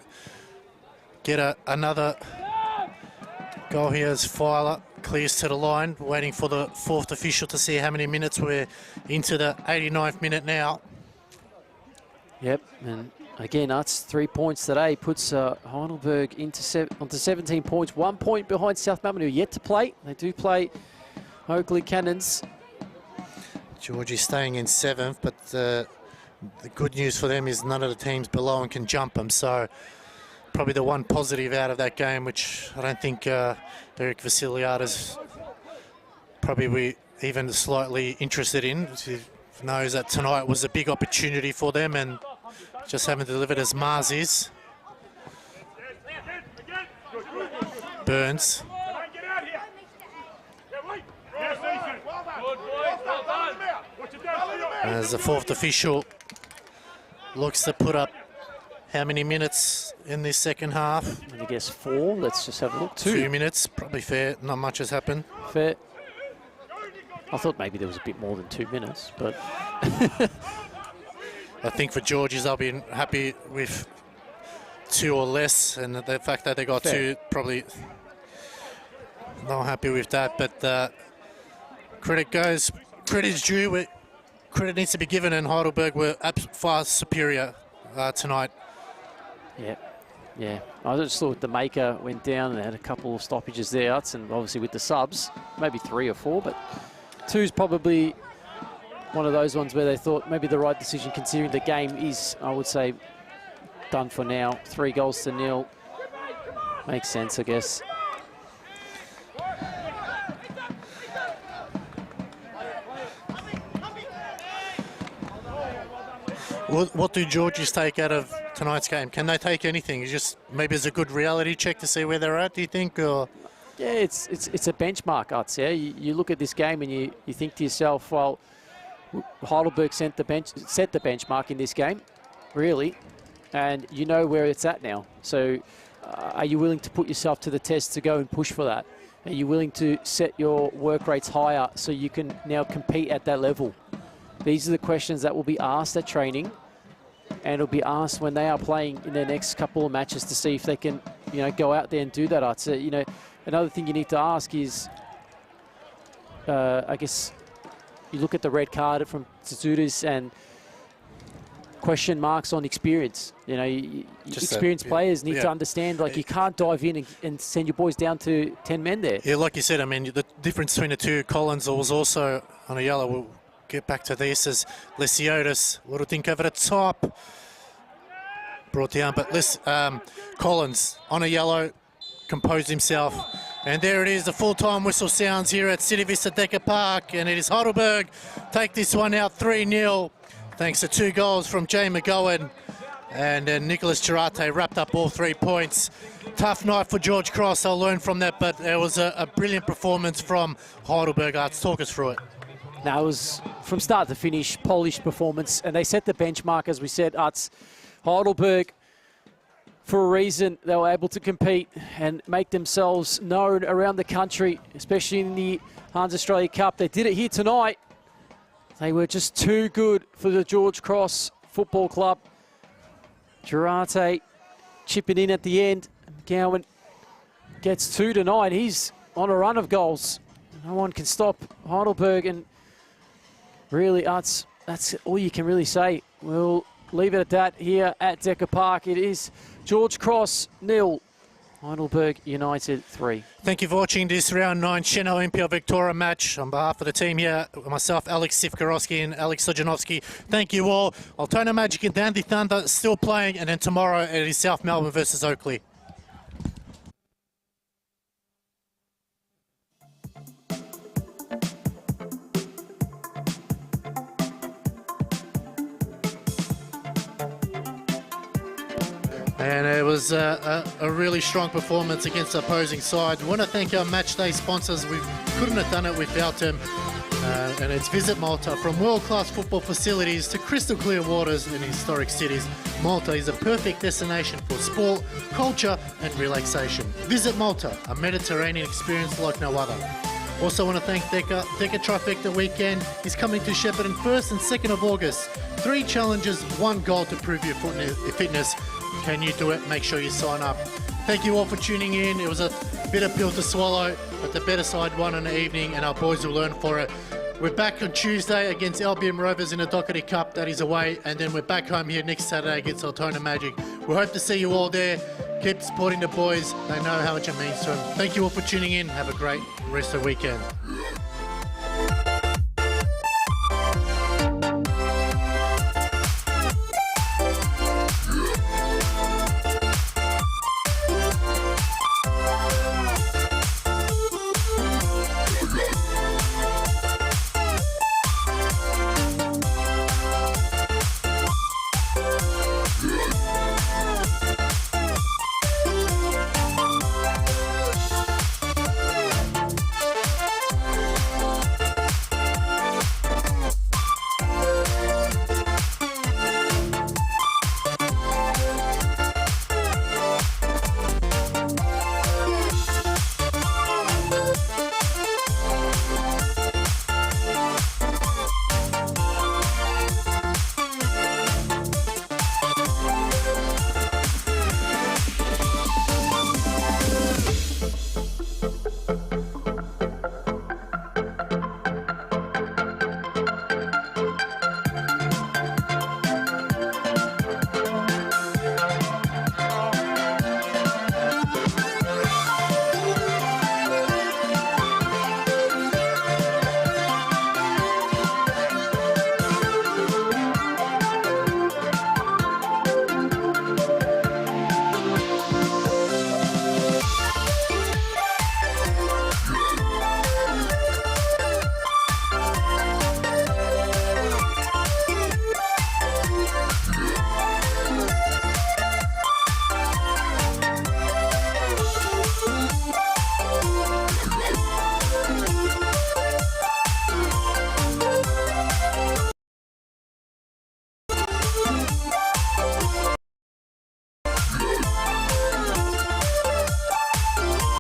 get another goal here as Filer clears to the line, waiting for the fourth official to see how many minutes. We're into the 89th minute now. Yep, and again, that's 3 points today. Puts Heidelberg onto 17 points. 1 point behind South Melbourne, who are yet to play. They do play Oakley Cannons. Georgie's staying in 7th, but the good news for them is none of the teams below them can jump them. So probably the one positive out of that game, which I don't think Eric Vasiliadis probably even slightly interested in. He knows that tonight was a big opportunity for them and just haven't delivered as Mars is. Burns. As the fourth official looks to put up how many minutes in this second half? I guess 4. Let's just have a look. 2 minutes, probably fair. Not much has happened. Fair. I thought maybe there was a bit more than 2 minutes, but... I think for Georgies, they'll be happy with 2 or less, and the fact that they got fair. 2, probably not happy with that. But credit's due. Credit needs to be given, and Heidelberg were far superior tonight. Yeah. I just thought the maker went down and had a couple of stoppages there, and obviously with the subs, maybe 3 or 4, but 2's probably one of those ones where they thought maybe the right decision, considering the game is, I would say, done for now. 3 goals to 0. Makes sense, I guess. What do Georgies take out of tonight's game? Can they take anything? It's just maybe it's a good reality check to see where they're at, do you think? Or yeah, it's a benchmark, I'd say. You look at this game and you think to yourself, well, Heidelberg set the benchmark in this game, really, and you know where it's at now. So are you willing to put yourself to the test to go and push for that? Are you willing to set your work rates higher so you can now compete at that level? These are the questions that will be asked at training, and it'll be asked when they are playing in their next couple of matches to see if they can, go out there and do that. I'd say, another thing you need to ask is, I guess, you look at the red card from Tsutsuris and question marks on experience. Experienced players need to understand, like, you can't dive in and send your boys down to 10 men there. Yeah, like you said, I mean, the difference between the two, Collins was also on a yellow. We'll get back to this as Lesiotis, little think over the top, brought down, but Collins on a yellow, composed himself, and there it is, the full-time whistle sounds here at City Vista Decker Park, and it is Heidelberg take this one out 3-0, thanks to 2 goals from Jay McGowan, and then Nicholas Chirate wrapped up all 3 points. Tough night for George Cross, I'll learn from that, but it was a brilliant performance from Heidelberg. Arts, talk us through it. Now, it was from start to finish, polished performance, and they set the benchmark, as we said. Heidelberg, for a reason, they were able to compete and make themselves known around the country, especially in the Hans Australia Cup. They did it here tonight. They were just too good for the George Cross Football Club. Girarte chipping in at the end. McGowan gets 2 tonight. He's on a run of goals. No one can stop Heidelberg, and really, that's all you can really say. We'll leave it at that here at Decker Park. It is George Cross 0, Heidelberg United 3. Thank you for watching this round 9 Cheno NPL Victoria match. On behalf of the team here, myself, Alex Sivkarowski and Alex Sojanovski, thank you all. Altona Magic and Dandy Thunder still playing, and then tomorrow it is South Melbourne versus Oakley. And it was a really strong performance against the opposing side. We want to thank our match day sponsors. We couldn't have done it without them. And it's Visit Malta. From world-class football facilities to crystal clear waters in historic cities, Malta is a perfect destination for sport, culture and relaxation. Visit Malta, a Mediterranean experience like no other. Also want to thank Deca. Deca Trifecta Weekend is coming to Shepparton 1st and 2nd of August. 3 challenges, 1 goal to prove your fitness. Can you do it? Make sure you sign up. Thank you all for tuning in. It was a bitter pill to swallow, but the better side won in the evening and our boys will learn for it. We're back on Tuesday against Albion Rovers in the Doherty Cup, that is away, and then we're back home here next Saturday against Altona Magic. We hope to see you all there. Keep supporting the boys. They know how much it means to them. Thank you all for tuning in. Have a great rest of the weekend.